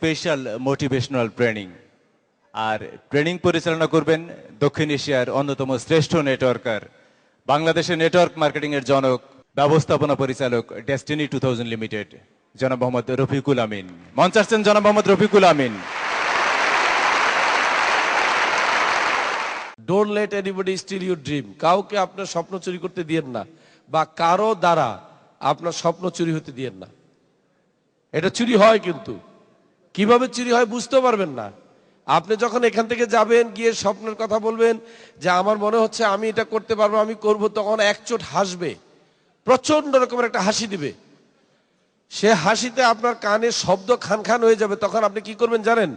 Special motivational training. আর training পরিচালনা করবেন দক্ষিণ এশিয়ার অন্যতম শ্রেষ্ঠ নেটওয়ার্কার, বাংলাদেশের নেটওয়ার্ক মার্কেটিং এর জনক, ব্যবস্থাপনা পরিচালক, ডেস্টিনি 2000 লিমিটেড, জনাব মোহাম্মদ রফিকুল আমিন। মঞ্চ আসছেন জনাব Mohammad Rafiqul Amin. Don't let anybody steal your dream. কাউকে আপনার স্বপ্ন চুরি করতে দিয়েন না, বা কারো দ্বারা আপনার স্বপ্ন চুরি হতে দিয়েন না। এটা চুরি হয়, কিন্তু কিভাবে চুরি হয় বুঝতেও পারবেন না। আপনি যখন এখান থেকে যাবেন, গিয়ে স্বপ্নের কথা বলবেন যে আমার মনে হচ্ছে আমি এটা করতে পারবো, আমি করব, তখন একচোট হাসবে, প্রচন্ড রকমের একটা হাসি দিবে। সে হাসিতে আপনার কানে শব্দ খান খান হয়ে যাবে। তখন আপনি কি করবেন জানেন?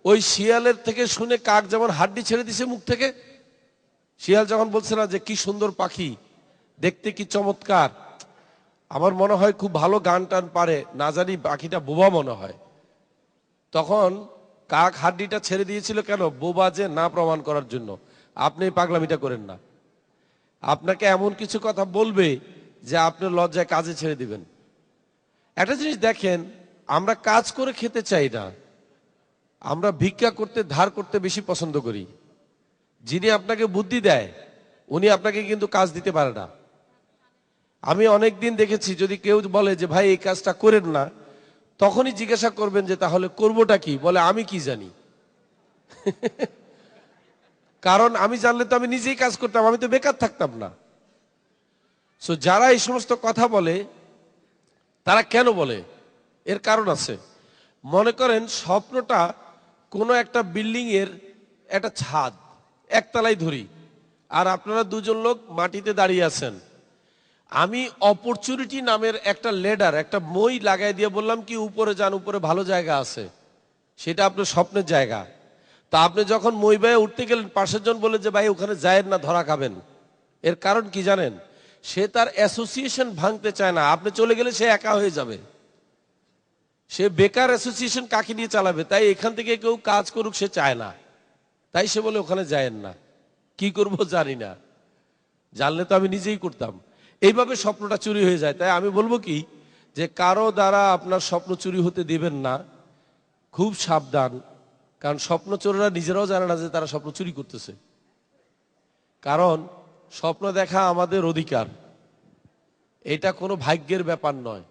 ওই শিয়ালের থেকে শুনে কাক যেমন হাড্ডি ছেড়ে দিছে মুখ থেকে, শিয়াল যখন বলছে না যে কি সুন্দর পাখি, দেখতে কি চমৎকার, আমার মনে হয় খুব ভালো গান টান পারে, না জানি পাখিটা বোবা মনে হয়, তখন কাক হাড্ডিটা ছেড়ে দিয়েছিল কেন? বোবা যে না প্রমাণ করার জন্য। আপনি এই পাগলামিটা করেন না। আপনাকে এমন কিছু কথা বলবে যে আপনি লজ্জায় কাজে ছেড়ে দিবেন। একটা জিনিস দেখেন, আমরা কাজ করে খেতে চাই না, আমরা ভিক্ষা করতে, ধার করতে বেশি পছন্দ করি। যিনি আপনাকে বুদ্ধি দেয় উনি আপনাকে কিন্তু কাজ দিতে পারে না। আমি অনেক দিন দেখেছি, যদি কেউ বলে যে ভাই এই কাজটা করেন না, তখনই জিজ্ঞাসা করবেন যে তাহলে করবোটা কি? বলে আমি কি জানি। কারণ আমি জানলে তো আমি নিজেই কাজ করতাম, আমি তো বেকার থাকতাম না। সো যারা এই সমস্ত কথা বলে, তারা কেন বলে? এর কারণ আছে। মনে করেন স্বপ্নটা কোনো একটা বিল্ডিং এর একটা ছাদ, একতলায় ধরি, আর আপনারা দুজন লোক মাটিতে দাঁড়িয়ে আছেন। আমি অপরচুনিটি নামের একটা লেডার, একটা মই লাগাই দিয়ে বললাম কি উপরে যান, উপরে ভালো জায়গা আছে, সেটা আপনার স্বপ্নের জায়গা। তা আপনি যখন মই বায়ে উঠতে গেলেন, পাশের জন বলে যে ভাই ওখানে যায়েন না, ধরা খাবেন। এর কারণ কি জানেন? সে তার অ্যাসোসিয়েশন ভাঙতে চায় না। আপনি চলে গেলে সে একা হয়ে যাবে। সে বেকার অ্যাসোসিয়েশন কাকে নিয়ে চালাবে? তাই এখান থেকে কেউ কাজ করুক সে চায় না, তাই সে বলে ওখানে যায়েন না। কি করব জানি না, জানলে তো আমি নিজেই করতাম। এইভাবে স্বপ্নটা চুরি হয়ে যায়। তাই আমি বলবো কি, যে কারো দ্বারা আপনার স্বপ্ন চুরি হতে দিবেন না, খুব সাবধান। কারণ স্বপ্ন চোরেরা নিজেরাও জানে না যে তারা স্বপ্ন চুরি করতেছে। কারণ স্বপ্ন দেখা আমাদের অধিকার, এটা কোনো ভাগ্যের ব্যাপার নয়,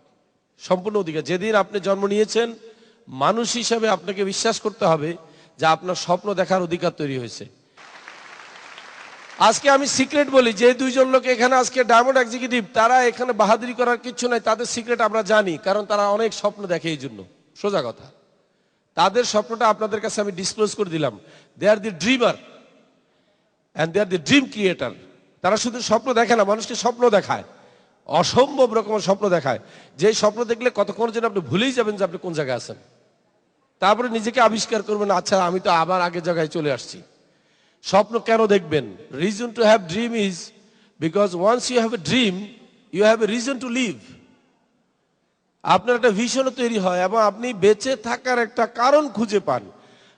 সম্পূর্ণ অধিকার। যেদিন আপনি জন্ম নিয়েছেন, মানুষ হিসাবে আপনাকে বিশ্বাস করতে হবে যে আপনার স্বপ্ন দেখার অধিকার তৈরি হয়েছে। আজকে আমি সিক্রেট বলি, যে দুইজন লোক এখানে আজকে ডায়মন্ড এক্সিকিউটিভ, তারা এখানে বাহাদুরি করার কিছু নাই, তাদের সিক্রেট আমরা জানি, কারণ তারা অনেক স্বপ্ন দেখে। এই জন্য সোজা কথা, তাদের স্বপ্নটা আপনাদের কাছে আমি ডিসক্লোজ করে দিলাম। They are the dreamer and they are the dream creator. তারা শুধু স্বপ্ন দেখে না, মানুষকে স্বপ্ন দেখায়, অসম্ভব রকমের স্বপ্ন দেখায়। যে স্বপ্ন দেখলে কতক্ষণ যেন আপনি ভুলেই যাবেন যে আপনি কোন জায়গায় আছেন। তারপরে নিজেকে আবিষ্কার করবেন, আচ্ছা আমি তো আবার আগের জায়গায় চলে আসছি। স্বপ্ন কেন দেখবেন? Reason to have dream is because once you have a dream, you have a reason to live. আপনার একটা ভিশনও তৈরি হয় এবং আপনি বেঁচে থাকার একটা কারণ খুঁজে পান।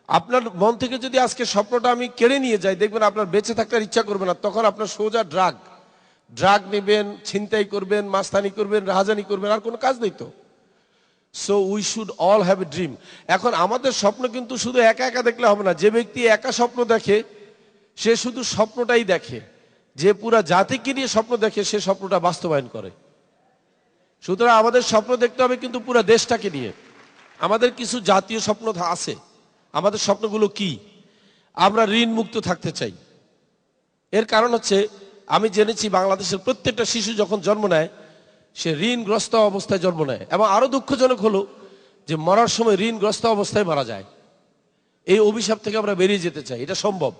আপনার মন থেকে যদি আজকে স্বপ্নটা আমি কেড়ে নিয়ে যাই, দেখবেন আপনার বেঁচে থাকার ইচ্ছা করবে না। তখন আপনার সোজা ড্রাগ নেবেন, ছিনতাই করবেন, মাস্তানি করবেন, রাহাজানি করবেন, আর কোনো কাজ নেই তো। So we should all have a dream. এখন আমাদের স্বপ্ন কিন্তু শুধু একা একা দেখলে হবে না। যে ব্যক্তি একা স্বপ্ন দেখে সে শুধু স্বপ্নটাই দেখে, যে পুরা জাতিকে নিয়ে স্বপ্ন দেখে সে স্বপ্নটা বাস্তবায়ন করে। সুতরাং আমাদের স্বপ্ন দেখতে হবে কিন্তু পুরা দেশটাকে নিয়ে। আমাদের কিছু জাতীয় স্বপ্ন আছে। আমাদের স্বপ্নগুলো কি? আমরা ঋণ মুক্ত থাকতে চাই। এর কারণ হচ্ছে, আমি জেনেছি বাংলাদেশের প্রত্যেকটা শিশু যখন জন্ম নেয় সে ঋণগ্রস্ত অবস্থায় জন্ম নেয়, এবং আরো দুঃখজনক হলো যে মরার সময় ঋণগ্রস্ত অবস্থায় মারা যায়। এই অভিশাপ থেকে আমরা বেরিয়ে যেতে চাই। এটা সম্ভব।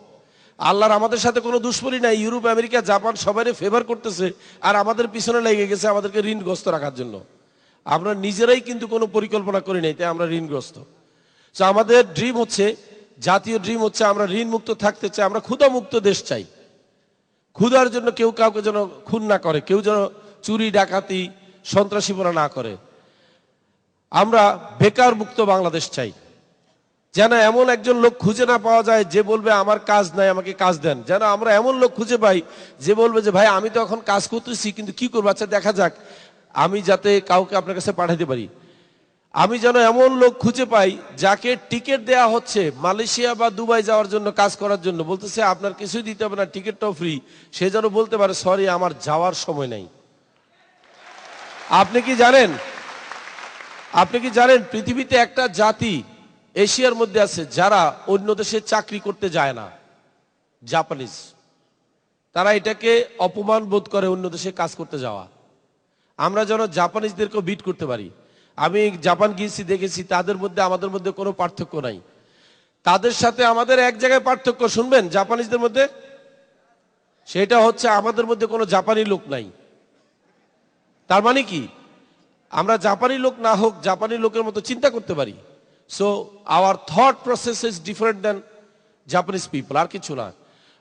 আল্লাহর আমাদের সাথে কোনো দুশ্মনী নাই। ইউরোপ, আমেরিকা, জাপান সবাই ফেভার করতেছে, আর আমাদের পিছনে লেগে গেছে আমাদেরকে ঋণগ্রস্ত রাখার জন্য। আমরা নিজেরাই কিন্তু কোনো পরিকল্পনা করি নাই, তাই আমরা ঋণগ্রস্ত। তো আমাদের ড্রিম হচ্ছে, জাতীয় ড্রিম হচ্ছে আমরা ঋণ মুক্ত থাকতে চাই। আমরা ক্ষুধা মুক্ত দেশ চাই। ক্ষুধার জন্য কেউ কাউকে যেন খুন না করে, কেউ যেন চুরি ডাকাতি সন্ত্রাসীপনা না করে। আমরা বেকার মুক্ত বাংলাদেশ চাই। যেন এমন একজন লোক খুঁজে না পাওয়া যায় যে বলবে আমার কাজ নাই, আমাকে কাজ দেন। যেন আমরা এমন লোক খুঁজে পাই যে বলবে যে ভাই আমি তো এখন কাজ করতেছি, কিন্তু কি করবো, আচ্ছা দেখা যাক, আমি যাতে কাউকে আপনার কাছে পাঠাতে পারি। আমি যেন এমন লোক খুঁজে পাই যাকে টিকিট দেয়া হচ্ছে মালয়েশিয়া বা দুবাই যাওয়ার জন্য, কাজ করার জন্য, বলতেছে আপনার কিছুই দিতে হবে না, টিকিটটাও ফ্রি। সে যেন বলতে পারে সরি আমার যাওয়ার সময় নাই। আপনি কি জানেন পৃথিবীতে একটা জাতি এশিয়ার মধ্যে আছে যারা অন্য দেশে চাকরি করতে যায় না? জাপানিজ। তারা এটাকে অপমান বোধ করে অন্য দেশে কাজ করতে যাওয়া। আমরা যেন জাপানিজদেরকেও বিট করতে পারি। আমি জাপান গিয়েছি, দেখেছি তাদের মধ্যে আমাদের মধ্যে কোনো পার্থক্য নাই। তাদের সাথে আমাদের এক জায়গায় পার্থক্য শুনবেন জাপানিজদের মধ্যে, সেটা হচ্ছে আমাদের মধ্যে কোনো জাপানি লোক নাই। তার মানে কি আমরা জাপানি লোক না হোক জাপানি লোকের মতো চিন্তা করতে পারি। So our thought process is different then Japanese people, আর কিছু না।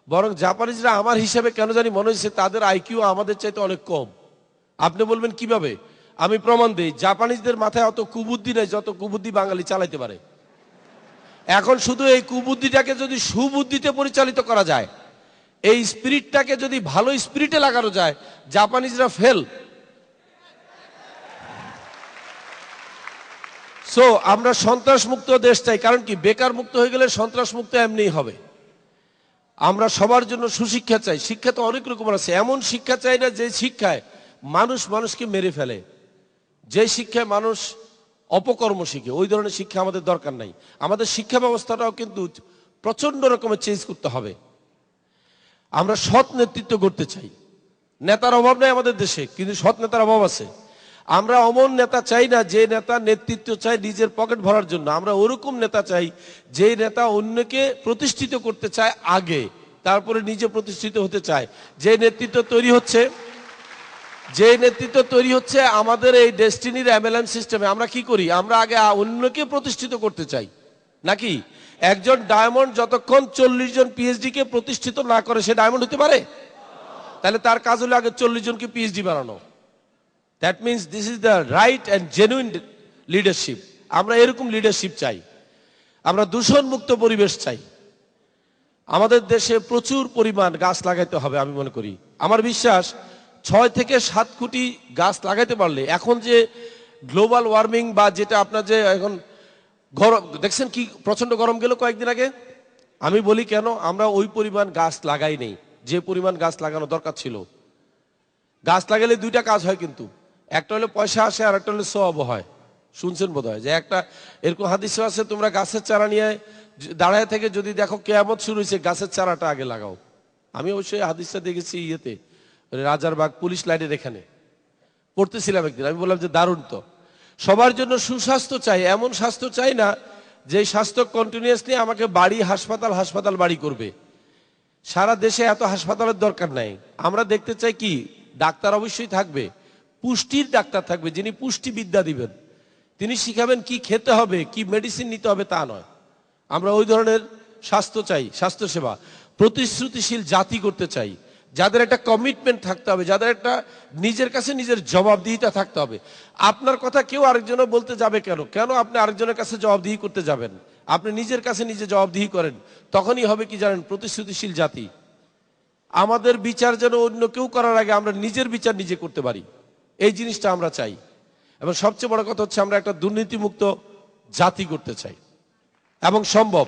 বরং জাপানিজরা আমার হিসাবে কেন জানি মনে হচ্ছে তাদের আইকিউ আমাদের চাইতে অনেক কম। আপনি বলবেন কিভাবে? আমি প্রমাণ দিই। জাপানিজদের মাথায় অত কুবুদ্ধি নেই যত কুবুদ্ধি বাঙালি চালাইতে পারে। এখন শুধু এই কুবুদ্ধিটাকে যদি সুবুদ্ধিতে পরিচালিত করা যায়, এই স্পিরিটটাকে যদি ভালো স্পিরিটে লাগানো যায়, জাপানিজরা ফেল। সো আমরা সন্ত্রাস মুক্ত দেশ চাই, কারণ কি বেকার মুক্ত হয়ে গেলে সন্ত্রাস মুক্ত এমনিই হবে। আমরা সবার জন্য সুশিক্ষা চাই। শিক্ষা তো অনেক রকমের আছে। এমন শিক্ষা চাই না যে শিক্ষায় মানুষ মানুষকে মেরে ফেলে, যে শিক্ষায় মানুষ অপকর্ম শিখে, ওই ধরনের শিক্ষা আমাদের দরকার নাই। আমাদের শিক্ষা ব্যবস্থাটাও কিন্তু প্রচন্ড রকমের চেঞ্জ করতে হবে। আমরা সৎ নেতৃত্ব করতে চাই। নেতার অভাব নেই আমাদের দেশে, কিন্তু সৎ নেতার অভাব আছে। আমরা অমন নেতা চাই না যে নেতা নেতৃত্ব চাই নিজের পকেট ভরার জন্য। আমরা ওরকম নেতা চাই যে নেতা অন্যকে প্রতিষ্ঠিত করতে চায় আগে, তারপরে নিজে প্রতিষ্ঠিত হতে চায়। যে নেতৃত্ব তৈরি হচ্ছে আমাদের এই ডেস্টিনির এমএলএম সিস্টেমে। আমরা কি করি? আমরা আগে অন্যকে প্রতিষ্ঠিত করতে চাই, নাকি? একজন ডায়মন্ড যতক্ষণ 40 জন পিএইচডি কে প্রতিষ্ঠিত না করে সে ডায়মন্ড হতে পারে? তাহলে তার কাজ হলো আগে 40 জনকে পিএইচডি বানানো। That means this is the right and genuine leadership. আমরা এরকম লিডারশিপ চাই। আমরা দূষণ মুক্ত পরিবেশ চাই। আমাদের দেশে প্রচুর পরিমাণ গাছ লাগাইতে হবে। আমি মনে করি, আমার বিশ্বাস 6 থেকে 7 কোটি গাছ লাগাইতে পারলে, এখন যে গ্লোবাল ওয়ার্মিং বা যেটা আপনার যে এখন গরম দেখছেন, কি প্রচন্ড গরম গেল কয়েকদিন আগে। আমি বলি কেন আমরা ওই পরিমাণ গাছ লাগাই নেই যে পরিমাণ গাছ লাগানো দরকার ছিল। গাছ লাগালে দুইটা কাজ হয়, কিন্তু একটা হলো পয়সা আসে আর একটা হলো সওয়াব হয়। শুনছেন বোধ হয় যে একটা এরকম হাদিস আছে, তোমরা গাছের চারা নিয়ে দাঁড়ায় থেকে যদি দেখো কিয়ামত শুরু হয়েছে, গাছের চারাটা আগে লাগাও। আমি অবশ্যই হাদিসটা দেখেছি ইয়েতে, রাজারবাগ পুলিশ লাইনের এখানে পড়তেছিলাম একদিন। আমি বললাম যে দারুণ তো। সবার জন্য সুস্বাস্থ্য চাই। এমন স্বাস্থ্য চাই না যে স্বাস্থ্য কন্টিনিউয়াসলি আমাকে হাসপাতাল বাড়ি করবে। সারা দেশে এত হাসপাতালের দরকার নাই। আমরা দেখতে চাই কি, ডাক্তার অবশ্যই থাকবে, পুষ্টির ডাক্তার থাকবে যিনি পুষ্টিবিদ্যা দিবেন। তিনি শিখাবেন কি খেতে হবে, কি মেডিসিন নিতে হবে, তা নয়। আমরা ওই ধরনের স্বাস্থ্য চাই, স্বাস্থ্যসেবা। প্রতিশ্রুতিশীল জাতি করতে চাই, যাদের একটা কমিটমেন্ট থাকতে হবে, যাদের একটা নিজের কাছে নিজের জবাবদিহিতা থাকতে হবে। আপনার কথা কেউ আরেকজনের বলতে যাবে কেন? কেন আপনি আরেকজনের কাছে জবাবদিহি করতে যাবেন? আপনি নিজের কাছে নিজে জবাবদিহি করেন, তখনই হবে কি জানেন, প্রতিশ্রুতিশীল জাতি। আমাদের বিচার যেন অন্য কেউ করার আগে আমরা নিজের বিচার নিজে করতে পারি, এই জিনিসটা আমরা চাই। এবং সবচেয়ে বড় কথা হচ্ছে আমরা একটা দুর্নীতিমুক্ত জাতি করতে চাই, এবং সম্ভব।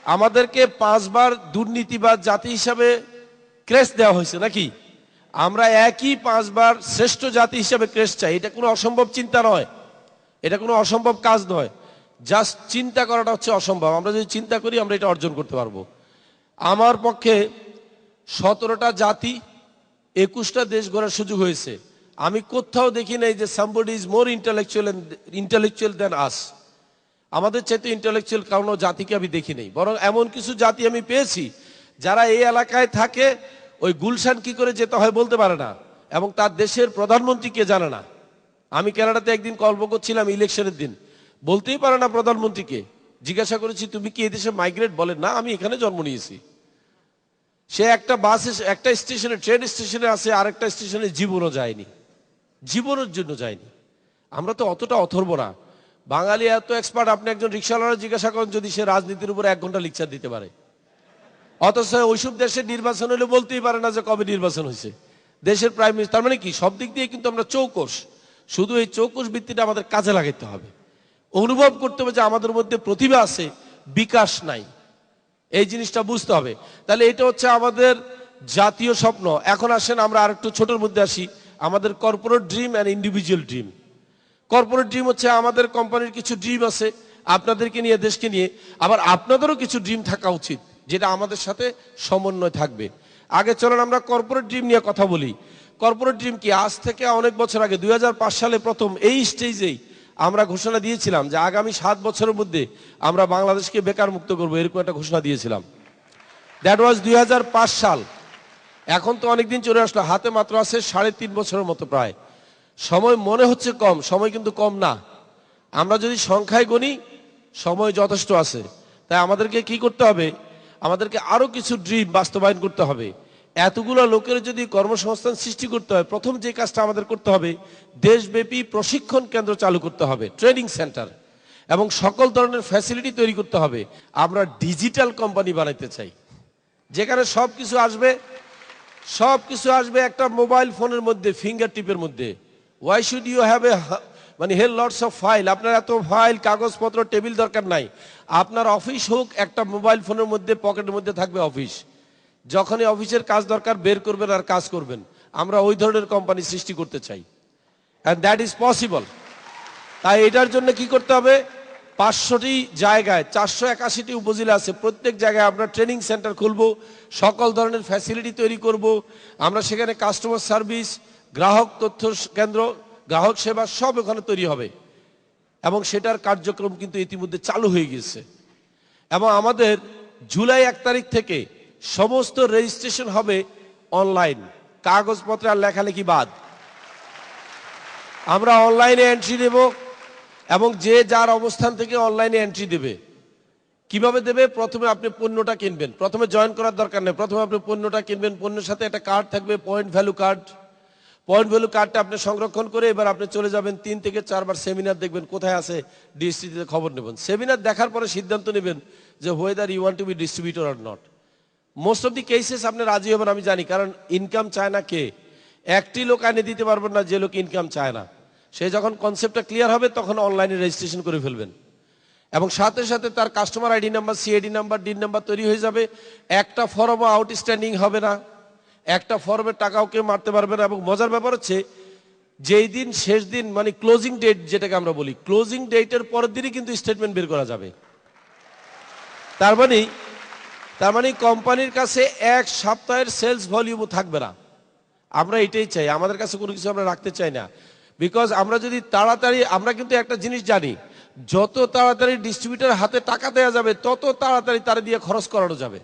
আমাদেরকে 5 বার দুর্নীতিবাদ জাতি হিসাবে ক্রেস্ট দেওয়া হয়েছে, নাকি? আমরা একই 5 বার শ্রেষ্ঠ জাতি হিসাবে ক্রেস্ট চাই। এটা কোনো অসম্ভব চিন্তা নয়, এটা কোনো অসম্ভব কাজ নয়। জাস্ট চিন্তা করাটা হচ্ছে অসম্ভব। আমরা যদি চিন্তা করি আমরা এটা অর্জন করতে পারবো। আমার পক্ষে 17টা জাতি 21টা দেশ গড়ার সুযোগ হয়েছে। আমি কোথাও দেখি নাই যে somebody is more intellectual than us। আমাদের চাইতে ইন্টেলেকচুয়াল কারণ জাতিকে আমি দেখি নাই। বরং এমন কিছু জাতি আমি পেয়েছি যারা এই এলাকায় থাকে, ওই গুলশান কি করে যেতে হয় বলতে পারে না, এবং তার দেশের প্রধানমন্ত্রীকে জানে না। আমি কানাডাতে একদিন কল্প করছিলাম ইলেকশনের দিন, বলতেই পারে না প্রধানমন্ত্রীকে। জিজ্ঞাসা করেছি তুমি কি এই দেশে মাইগ্রেট? বলে না, আমি এখানে জন্ম নিয়েছি। সে একটা একটা স্টেশনে, ট্রেন স্টেশনে আছে, আরেকটা স্টেশনে জীবনও যায়নি, জীবনের জন্য যায়নি। আমরা তো অতটা অথর্ব না। বাঙালি এত এক্সপার্ট, আপনি একজন রিক্সাওয়ালা জিজ্ঞাসা করেন যদি সে রাজনীতির উপর 1 ঘন্টা লেকচার দিতে পারে। অথচ ওইসব দেশের নির্বাচন হলে বলতেই পারে না যে কবে নির্বাচন হয়েছে। দেশের প্রাইম মিনিস্টার, তার মানে কি সব দিক দিয়ে কিন্তু আমরা চৌকস। শুধু এই চৌকস বৃত্তিটা আমাদের কাজে লাগাতে হবে, অনুভব করতে হবে যে আমাদের মধ্যে প্রতিভা আছে, বিকাশ নাই, এই জিনিসটা বুঝতে হবে। তাহলে এটা হচ্ছে আমাদের জাতীয় স্বপ্ন। এখন আসেন আমরা আরেকটু ছোটোর মধ্যে আসি, আমাদের corporate dream and individual dream. Corporate dream হচ্ছে আমাদের কোম্পানির কিছু ড্রিম আছে আপনাদেরকে নিয়ে, দেশকে নিয়ে, আবার আপনাদেরও কিছু ড্রিম থাকা উচিত যেটা আমাদের সাথে সমন্বয় থাকবে। আগে চলেন আমরা কর্পোরেট ড্রিম নিয়ে কথা বলি। কর্পোরেট ড্রিম কি? আজ থেকে অনেক বছর আগে 2005 সালে প্রথম এই স্টেজেই আমরা ঘোষণা দিয়েছিলাম যে আগামী 7 বছরের মধ্যে আমরা বাংলাদেশকে বেকার মুক্ত করবো, এরকম একটা ঘোষণা দিয়েছিলাম। দ্যাট ওয়াজ 2005 সাল। এখন তো অনেকদিন চলে আসলো, হাতে মাত্র আছে 3.5 বছরের মতো প্রায়। সময় মনে হচ্ছে কম, সময় কিন্তু কম না। আমরা যদি সংখ্যায় গণি সময় যথেষ্ট আছে। তাই আমাদেরকে কি করতে হবে? আমাদেরকে আরো কিছু ড্রিম বাস্তবায়ন করতে হবে। এতগুলো লোকের যদি কর্মসংস্থান সৃষ্টি করতে হয়, প্রথম যে কাজটা আমাদের করতে হবে, দেশব্যাপী প্রশিক্ষণ কেন্দ্র চালু করতে হবে, ট্রেনিং সেন্টার, এবং সকল ধরনের ফ্যাসিলিটি তৈরি করতে হবে। আমরা ডিজিটাল কোম্পানি বানাইতে চাই, যেখানে সবকিছু আসবে একটা মোবাইল ফোনের মধ্যে, ফিঙ্গার টিপের মধ্যে। Why should you have a hell lots of file? আপনার এত ফাইল, কাগজপত্র, টেবিল দরকার নাই। আপনার অফিস হোক, একটা মোবাইল ফোনের মধ্যে, পকেটের মধ্যে থাকবে অফিস। যখনই অফিসের কাজ দরকার বের করবেন আর কাজ করবেন। আমরা ওই ধরনের কোম্পানি সৃষ্টি করতে চাই, অ্যান্ড দ্যাট ইজ পসিবল। তাই এটার জন্য কি করতে হবে? 500টি জায়গায় 481টি উপজেলা আছে, প্রত্যেক জায়গায় আমরা ট্রেনিং সেন্টার খুলব, সকল ধরনের ফ্যাসিলিটি তৈরি করব। আমরা সেখানে কাস্টমার সার্ভিস, গ্রাহক তথ্য কেন্দ্র, গ্রাহক সেবা সব ওখানে তৈরি হবে, এবং সেটার কার্যক্রম কিন্তু ইতিমধ্যে চালু হয়ে গেছে। এবং আমাদের জুলাই 1 তারিখ থেকে সমস্ত রেজিস্ট্রেশন হবে অনলাইন, কাগজপত্র আর লেখালেখি বাদ। আমরা অনলাইনে এন্ট্রি দেব, এবং যে যার অবস্থান থেকে অনলাইনে এন্ট্রি দেবে। কিভাবে দেবে? প্রথমে আপনি পণ্যটা কিনবেন, প্রথমে জয়েন করার দরকার নেই, প্রথমে আপনি পণ্যটা কিনবেন, পণ্যের সাথে একটা কার্ড থাকবে, point value card. Point value কার্ডটা আপনি সংরক্ষণ করে এবার আপনি চলে যাবেন 3 থেকে 4 বার সেমিনার দেখবেন, কোথায় আছে ডিস্ট্রিবিউটর খবর নেবেন। সেমিনার দেখার পরে সিদ্ধান্ত নেবেন যে whether you want to be distributor or not. Most of the cases আপনি রাজি হবেন আমি জানি, কারণ ইনকাম চায় না কে? একটি লোক আইনে দিতে পারবেন না যে লোক ইনকাম চায় না। সে যখন কনসেপ্টটা ক্লিয়ার হবে তখন অনলাইনে রেজিস্ট্রেশন করে ফেলবেন, এবং সাথে সাথে তার customer ID number, CID number, dean number তৈরি হয়ে যাবে। একটা ফর্মও আউটস্ট্যান্ডিং হবে না, একটা ফর্মের টাকাও কেউ মারতে পারবে না। এবং মজার ব্যাপার হচ্ছে, যেই দিন শেষ দিন, মানে ক্লোজিং ডেট যেটাকে আমরা বলি, ক্লোজিং ডেটের পরের দিনই কিন্তু স্টেটমেন্ট বের করা যাবে। তার মানে কোম্পানির কাছে 1 সপ্তাহের সেলস ভলিউমও থাকবে না। আমরা এটাই চাই, আমাদের কাছে কোনো কিছু আমরা রাখতে চাই না। বিকজ আমরা যদি তাড়াতাড়ি, আমরা কিন্তু একটা জিনিস জানি, যত তাড়াতাড়ি ডিস্ট্রিবিউটর হাতে টাকা দেওয়া যাবে তত তাড়াতাড়ি তারা দিয়ে খরচ করানো যাবে।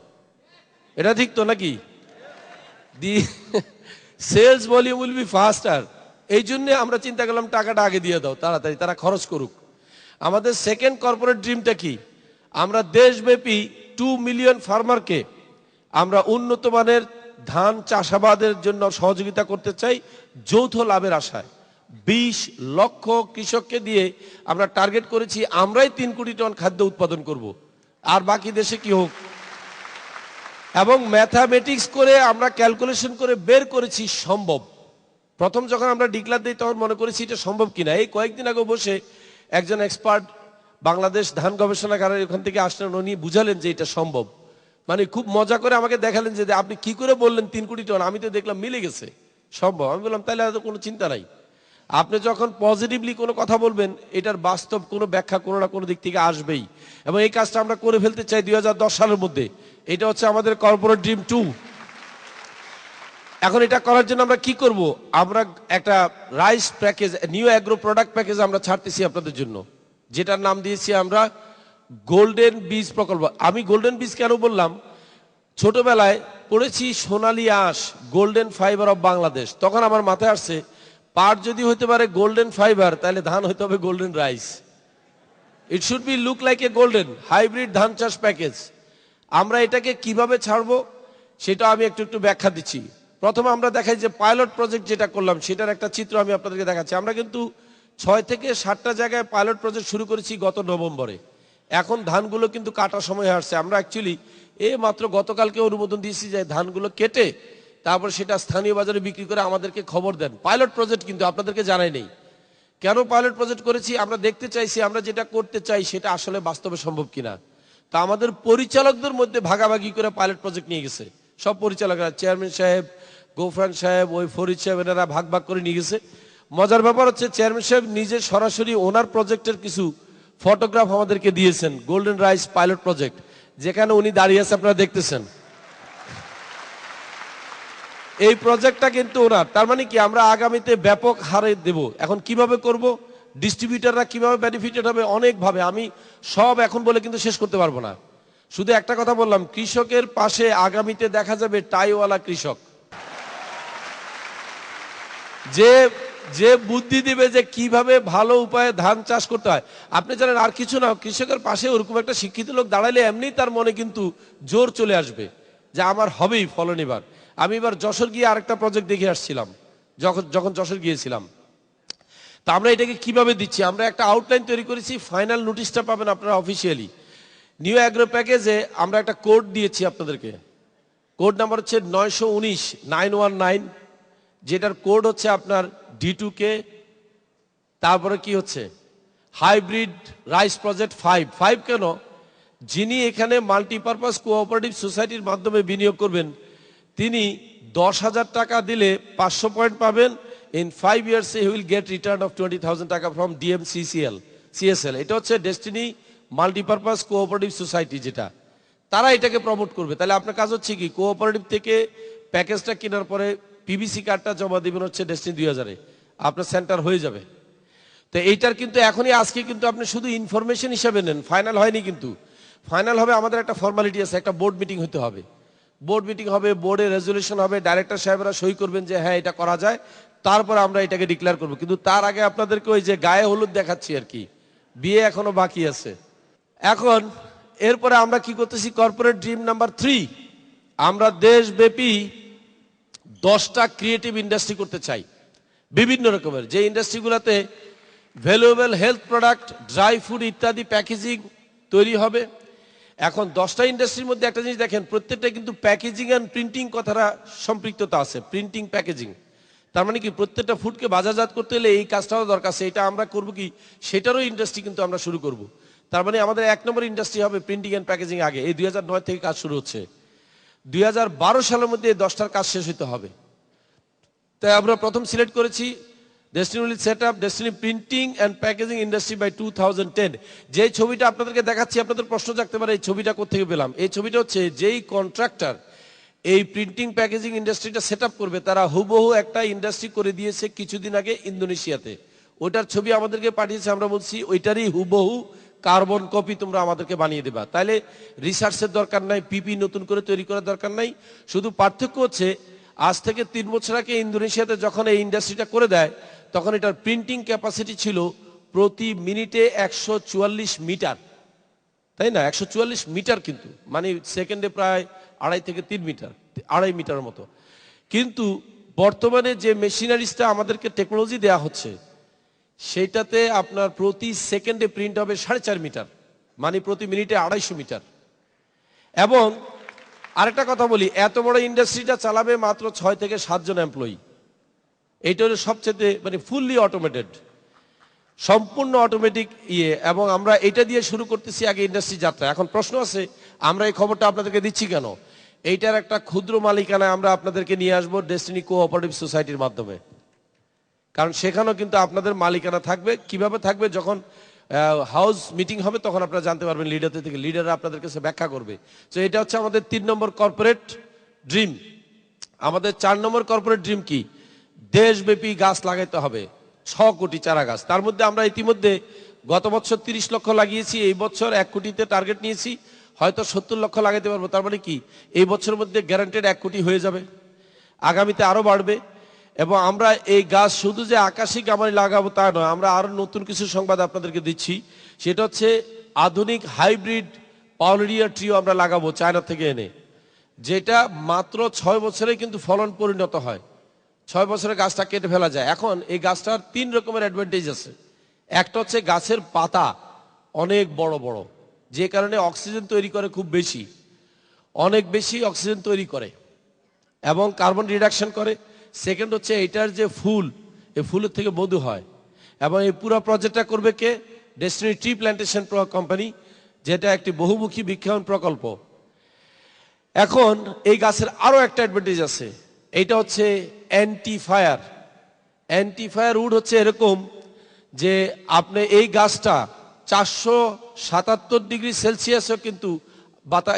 এটা ঠিক তো নাকি? The sales volume will be faster. এই জন্য আমরা চিন্তা করলাম টাকাটা আগে দিয়ে দাও, তাড়াতাড়ি তারা খরচ করুক। আমাদের সেকেন্ড কর্পোরেট ড্রিমটা কি? আমরা দেশব্যাপী 2 মিলিয়ন ফার্মারকে আমরা উন্নত মানের ধান চাষাবাদের জন্য সহযোগিতা করতে চাই, যৌথ লাভের আশায়। 20 লক্ষ কৃষককে দিয়ে আমরা টার্গেট করেছি, আমরাই 3 কোটি টন খাদ্য উৎপাদন করব, আর বাকি দেশে কি হোক। এবং ম্যাথামেটিক্স করে আমরা ক্যালকুলেশন করে বের করেছি সম্ভব। প্রথম যখন আমরা ডিক্লার দিই তখন মনে করেছি এটা সম্ভব কিনা। এই কয়েকদিন আগে বসে একজন এক্সপার্ট বাংলাদেশ ধান গবেষণাগারের ওখান থেকে আসলেন, উনি বুঝালেন যে এটা সম্ভব। মানে খুব মজা করে আমাকে দেখালেন যে আপনি কি করে বললেন 3 কোটি টন, আমি তো দেখলাম মিলে গেছে, সম্ভব। আমি বললাম তাহলে আর কোনো চিন্তা নাই। আপনি যখন পজিটিভলি কোনো কথা বলবেন, এটার বাস্তব কোনো ব্যাখ্যা কোনো না কোনো দিক থেকে আসবেই। এবং এই কাজটা আমরা করে ফেলতে চাই 2010 সালের মধ্যে। এটা হচ্ছে আমাদের কর্পোরেট ড্রিম 2। এখন এটা করার জন্য আমরা কি করব? আমরা একটা rice package, new agro product package আমরা ছাড়তেছি আপনাদের জন্য, যেটার নাম দিয়েছি আমরা গোল্ডেন বীজ প্রকল্প। আমি গোল্ডেন বীজ কেন বললাম? ছোটবেলায় পড়েছি সোনালী আঁশ, গোল্ডেন ফাইবার অফ বাংলাদেশ। তখন আমার মাথায় আসছে, পাট যদি হতে পারে গোল্ডেন ফাইবার, তাহলে ধান হতে হবে golden rice. It should be look like a golden hybrid ধান চাষ প্যাকেজ। আমরা এটাকে কিভাবে ছাড়বো সেটা আমি একটু ব্যাখ্যা দিচ্ছি। প্রথমে আমরা দেখাই যে পাইলট প্রজেক্ট যেটা করলাম সেটার একটা চিত্র আমি আপনাদেরকে দেখাচ্ছি। আমরা কিন্তু 6 থেকে 7টা জায়গায় পাইলট প্রজেক্ট শুরু করেছি গত নভেম্বরে। এখন ধানগুলো কিন্তু কাটার সময় আসছে। আমরা অ্যাকচুয়ালি মাত্র গতকালকে অনুমোদন দিয়েছি যে ধানগুলো কেটে তারপর সেটা স্থানীয় বাজারে বিক্রি করে আমাদেরকে খবর দেন। পাইলট প্রজেক্ট কিন্তু আপনাদেরকে জানাই নেই। কেন পাইলট প্রজেক্ট করেছি? আমরা দেখতে চাইছি আমরা যেটা করতে চাই সেটা আসলে বাস্তবে সম্ভব কিনা। তা আমাদের পরিচালকদের মধ্যে ভাগাভাগি করে পাইলট প্রজেক্ট নিয়ে গেছে। সব পরিচালকরা, চেয়ারম্যান সাহেব, গোফরান সাহেব, ওই ফরিদ সাহেব, এনারা ভাগ ভাগ করে নিয়ে গেছে। মজার ব্যাপার হচ্ছে চেয়ারম্যান সাহেব নিজে সরাসরি ওনার প্রজেক্টের কিছু ফটোগ্রাফ আমাদেরকে দিয়েছেন, গোল্ডেন রাইস পাইলট প্রজেক্ট, যেখানে উনি দাঁড়িয়ে আছে, আপনারা দেখতেছেন। এই প্রজেক্টটা কিন্তু ওনার। তার মানে কি, আমরা আগামীতে ব্যাপক হারে দেব। এখন কিভাবে করব, ডিস্ট্রিবিউটাররা কিভাবে বেনিফিটেড হবে, অনেকভাবে। আমি সব এখন বলে কিন্তু শেষ করতে পারবো না। শুধু একটা কথা বললাম, কৃষকের পাশে আগামীতে দেখা যাবে টাইওয়ালা কৃষক, যে যে বুদ্ধি দিবে যে কিভাবে ভালো উপায়ে ধান চাষ করতে হয়। আপনি জানেন, আর কিছু না, কৃষকের পাশে ওরকম একটা শিক্ষিত লোক দাঁড়ালে এমনি তার মনে কিন্তু জোর চলে আসবে যে আমার হবেই ফলন। এবার আমি যশোর গিয়ে আরেকটা প্রজেক্ট দেখে আসছিলাম, যখন যশোর গিয়েছিলাম। তা আমরা এটাকে কিভাবে দিচ্ছি, আমরা একটা আউটলাইন তৈরি করেছি। ফাইনাল নোটিশটা পাবেন আপনারা অফিসিয়ালি। নিউ অ্যাগ্রো প্যাকেজে আমরা একটা কোড দিয়েছি আপনাদেরকে। কোড নাম্বার হচ্ছে 919, যেটার কোড হচ্ছে আপনার D2K। তারপরে কি হচ্ছে, হাইব্রিড রাইস প্রজেক্ট 5 কেন? যিনি এখানে মাল্টিপারপাস কোঅপারেটিভ সোসাইটির মাধ্যমে বিনিয়োগ করবেন, তিনি 10,000 টাকা দিলে 500 পয়েন্ট পাবেন। In 5 years he will get return of 20,000 টাকা from CSL। এটা হচ্ছে ডেস্টিনি মাল্টিপারপাস কোঅপারেটিভ সোসাইটি, যেটা তারা এটাকে প্রমোট করবে। তাহলে আপনার কাজ হচ্ছে কি, কোঅপারেটিভ থেকে প্যাকেজটা কেনার পরে পিবিসি কার্ডটা জমা দিবেন হচ্ছে ডেস্টিনি 2000-এ, আপনার সেন্টার হয়ে যাবে। তো এইটার কিন্তু এখনই আজকে কিন্তু আপনি শুধু ইনফরমেশন হিসাবে নেন, ফাইনাল হয়নি। কিন্তু ফাইনাল হবে, আমাদের একটা ফর্মালিটি আছে, একটা বোর্ড মিটিং হতে হবে। বোর্ড মিটিং হবে, বোর্ডে রেজলিউশন হবে, ডাইরেক্টর সাহেবরা সই করবেন যে হ্যাঁ এটা করা যায়, তারপর আমরা এটাকে ডিক্লেয়ার করব। কিন্তু তার আগে আপনাদেরকে ওই যে গায়ে হলুদ দেখাচ্ছি আর কি, বিয়ে এখনো বাকি আছে। এখন এরপরে আমরা কি করতেছি, কর্পোরেট ড্রিম নাম্বার 3, আমরা দেশব্যাপী 10টা ক্রিয়েটিভ ইন্ডাস্ট্রি করতে চাই, বিভিন্ন রকমের, যে ইন্ডাস্ট্রিগুলোতে valuable health product, dry food ইত্যাদি প্যাকেজিং তৈরি হবে। এখন 10টা ইন্ডাস্ট্রির মধ্যে একটা জিনিস দেখেন, প্রত্যেকটা কিন্তু প্যাকেজিং অ্যান্ড প্রিন্টিং কথাটা সম্পৃক্ততা আছে, প্রিন্টিং প্যাকেজিং। তার মানে কি, প্রত্যেকটা ফুডকে বাজারজাত করতে হলে এই কাজটাও দরকার আছে। এটা আমরা করব কি, সেটারও ইন্ডাস্ট্রি কিন্তু আমরা শুরু করব। তার মানে আমাদের 1 নম্বর ইন্ডাস্ট্রি হবে প্রিন্টিং অ্যান্ড প্যাকেজিং। আগে এই 2009 থেকে কাজ শুরু হচ্ছে, 2012 সালের মধ্যে এই 10টার কাজ শেষ হতে হবে। তাই আমরা প্রথম সিলেক্ট করেছি Destiny will set up Destiny printing and packaging industry by 2010। যে ছবিটা আপনাদেরকে দেখাচ্ছি, আপনাদের প্রশ্ন থাকতে পারে এই ছবিটা কোথেকে পেলাম। এই ছবিটা হচ্ছে, যেই কন্ট্রাক্টর এই প্রিন্টিং প্যাকেজিং ইন্ডাস্ট্রিটা সেট আপ করবে, তারা হুবহু একটা ইন্ডাস্ট্রি করে দিয়েছে কিছুদিন আগে ইন্দোনেশিয়াতে। ওইটার ছবি আমাদেরকে পাঠিয়েছে, আমরা বলছি ওইটারই হুবহু কার্বন কপি তোমরা আমাদেরকে বানিয়ে দেবা। তাহলে রিসার্চের দরকার নাই, পিপি নতুন করে তৈরি করার দরকার নাই। শুধু পার্থক্য হচ্ছে, আজ থেকে 3 বছর আগে ইন্দোনেশিয়াতে যখন এই ইন্ডাস্ট্রিটা করে দেয়, তখন এটার প্রিন্টিং ক্যাপাসিটি ছিল প্রতি মিনিটে 144 মিটার, তাই না? 144 মিটার, কিন্তু মানে সেকেন্ডে প্রায় 2.5 থেকে 3 মিটার, 2.5 মিটারের মতো। কিন্তু বর্তমানে যে মেশিনারিজটা আমাদেরকে টেকনোলজি দেয়া হচ্ছে, সেইটাতে আপনার প্রতি সেকেন্ডে প্রিন্ট হবে 4.5 মিটার, মানে প্রতি মিনিটে 250 মিটার। এবং আরেকটা কথা বলি, এত বড় ইন্ডাস্ট্রিটা চালাবে মাত্র 6 থেকে 7 জন এমপ্লয়ি। এইটা হলো সবচেয়ে মানে ফুললি অটোমেটেড, সম্পূর্ণ অটোমেটিক ইয়ে। এবং আমরা এটা দিয়ে শুরু করতেছি আগে ইন্ডাস্ট্রি যাত্রা। এখন প্রশ্ন আছে, আমরা এই খবরটা আপনাদেরকে দিচ্ছি কেন? এইটার একটা ক্ষুদ্র মালিকানায় আমরা আপনাদেরকে নিয়ে আসবো ডেস্টিনি কোঅপারেটিভ সোসাইটির মাধ্যমে। কারণ সেখানেও কিন্তু আপনাদের মালিকানা থাকবে। কিভাবে থাকবে, যখন হাউস মিটিং হবে তখন আপনারা জানতে পারবেন, লিডারদের থেকে, লিডাররা আপনাদের কাছে ব্যাখ্যা করবে। তো এটা হচ্ছে আমাদের 3 নম্বর কর্পোরেট ড্রিম। আমাদের 4 নম্বর কর্পোরেট ড্রিম কি, দেশব্যাপী গাছ লাগাইতে হবে 6 কোটি চারা গাছ। তার মধ্যে আমরা ইতিমধ্যে গত বছর 30 লক্ষ লাগিয়েছি, এই বছর 1 কোটিতে টার্গেট নিয়েছি, হয়তো 70 লক্ষ লাগাইতে পারবো। তার মানে কি, এই বছরের মধ্যে গ্যারান্টেড 1 কোটি হয়ে যাবে, আগামীতে আরো বাড়বে। এবং আমরা এই গাছ শুধু যে আকাশিক গামারি লাগাবো তা নয়, আমরা আরো নতুন কিছু সংবাদ আপনাদেরকে দিচ্ছি। সেটা হচ্ছে আধুনিক হাইব্রিড পাউলেরিয়া ট্রিও আমরা লাগাবো চায়না থেকে এনে, যেটা মাত্র 6 বছরে কিন্তু ফলন পরিণত হয়। 6 বছরে গাছটা কেটে ফেলা যায়। এখন এই গাছটার 3 রকমের অ্যাডভান্টেজ আছে। একটা হচ্ছে গাছের পাতা অনেক বড় বড়, যে কারণে অক্সিজেন তৈরি করে খুব বেশি, অনেক বেশি অক্সিজেন তৈরি করে এবং কার্বন রিডাকশন করে। সেকেন্ড হচ্ছে এটার যে ফুল, এই ফুলের থেকে মধু হয়। এবং এই পুরো প্রজেক্টটা করবে কে? ডেস্টিনি ট্রি প্ল্যান্টেশন কোম্পানি, যেটা একটি বহুমুখী বৃক্ষায়ন প্রকল্প। এখন এই গাছের আরো একটা অ্যাডভান্টেজ আছে, এইটা হচ্ছে anti fire. Anti fire wood হচ্ছে এরকম যে আপনি এই গাছটা 477 ডিগ্রি সেলসিয়াসও কিন্তু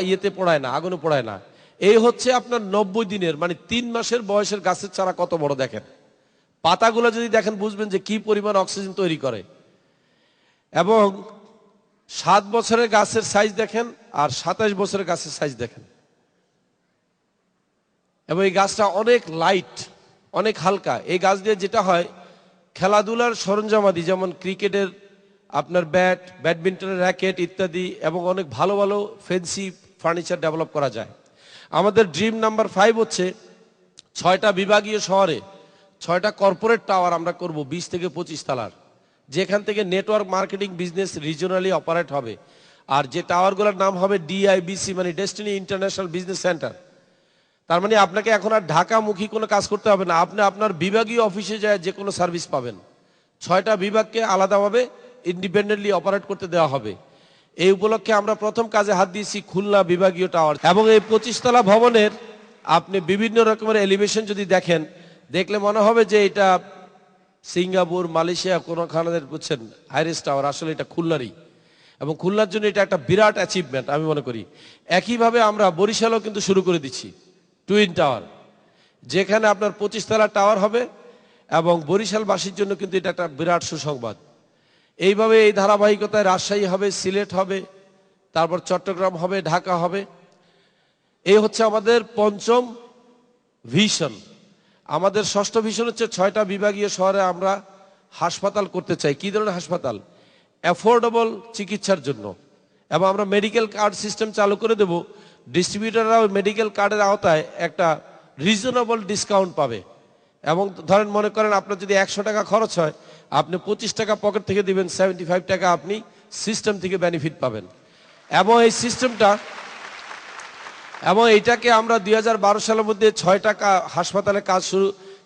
ইয়েতে পড়ায় না, আগুনে পড়ায় না। এই হচ্ছে আপনার 90 দিনের মানে 3 মাসের বয়সের গাছের চারা কত বড় দেখেন। পাতাগুলো যদি দেখেন বুঝবেন যে কি পরিমাণ অক্সিজেন তৈরি করে। এবং 7 বছরের গাছের সাইজ দেখেন আর 27 বছরের গাছের সাইজ দেখেন। এবং এই গাছটা অনেক লাইট, অনেক হালকা। এই গাছ দিয়ে যেটা হয়, খেলাধুলার সরঞ্জামাদি যেমন ক্রিকেটের আপনার ব্যাট, ব্যাডমিন্টনের র্যাকেট ইত্যাদি, এবং অনেক ভালো ভালো ফেন্সি ফার্নিচার ডেভেলপ করা যায়। আমাদের ড্রিম নাম্বার 5 হচ্ছে 6টা বিভাগীয় শহরে 6টা কর্পোরেট টাওয়ার আমরা করব 20 থেকে 25 তলার, যেখান থেকে নেটওয়ার্ক মার্কেটিং বিজনেস রিজিওনালি অপারেট হবে। আর যে টাওয়ারগুলোর নাম হবে DIBC, মানে ডেস্টিনি ইন্টারন্যাশনাল বিজনেস সেন্টার। তার মানে আপনাকে এখন আর ঢাকামুখী কোনো কাজ করতে হবে না, আপনি আপনার বিভাগীয় অফিসে যায় যে কোনো সার্ভিস পাবেন। 6টা বিভাগকে আলাদাভাবে ইন্ডিপেন্ডেন্টলি অপারেট করতে দেওয়া হবে। এই উপলক্ষে আমরা প্রথম কাজে হাত দিয়েছি খুলনা বিভাগীয় টাওয়ার। এবং এই 25 তলা ভবনের আপনি বিভিন্ন রকমের এলিভেশন যদি দেখেন, দেখলে মনে হবে যে এটা সিঙ্গাপুর, মালয়েশিয়া কোনোখানে বুঝছেন হাইরেস্ট টাওয়ার, আসলে এটা খুলনারই। এবং খুলনার জন্য এটা একটা বিরাট অ্যাচিভমেন্ট আমি মনে করি। একইভাবে আমরা বরিশালও কিন্তু শুরু করে দিচ্ছি টুইন টাওয়ার, যেখানে আপনার 25 তলা টাওয়ার হবে। এবং বরিশালবাসীর জন্য কিন্তু এটা একটা বিরাট সুসংবাদ। এইভাবে এই ধারাবাহিকতায় রাজশাহী হবে, সিলেট হবে, তারপর চট্টগ্রাম হবে, ঢাকা হবে। এই হচ্ছে আমাদের পঞ্চম ভিশন। আমাদের ষষ্ঠ ভিশন হচ্ছে 6টা বিভাগীয় শহরে আমরা হাসপাতাল করতে চাই। কি ধরনের হাসপাতাল? অ্যাফোর্ডেবল চিকিৎসার জন্য। এবং আমরা মেডিকেল কার্ড সিস্টেম চালু করে দেব, ডিস্ট্রিবিউটাররাও মেডিকেল কার্ডের আওতায় একটা রিজনেবল ডিসকাউন্ট পাবে। এবং ধরেন মনে করেন আপনার যদি 100 টাকা খরচ হয়, আপনি 25 টাকা পকেট থেকে দিবেন, 75 টাকা আপনি সিস্টেম থেকে বেনিফিট পাবেন। এবং এই সিস্টেমটা এইটাকে আমরা 2012 সালের মধ্যে 6টা হাসপাতালে কাজ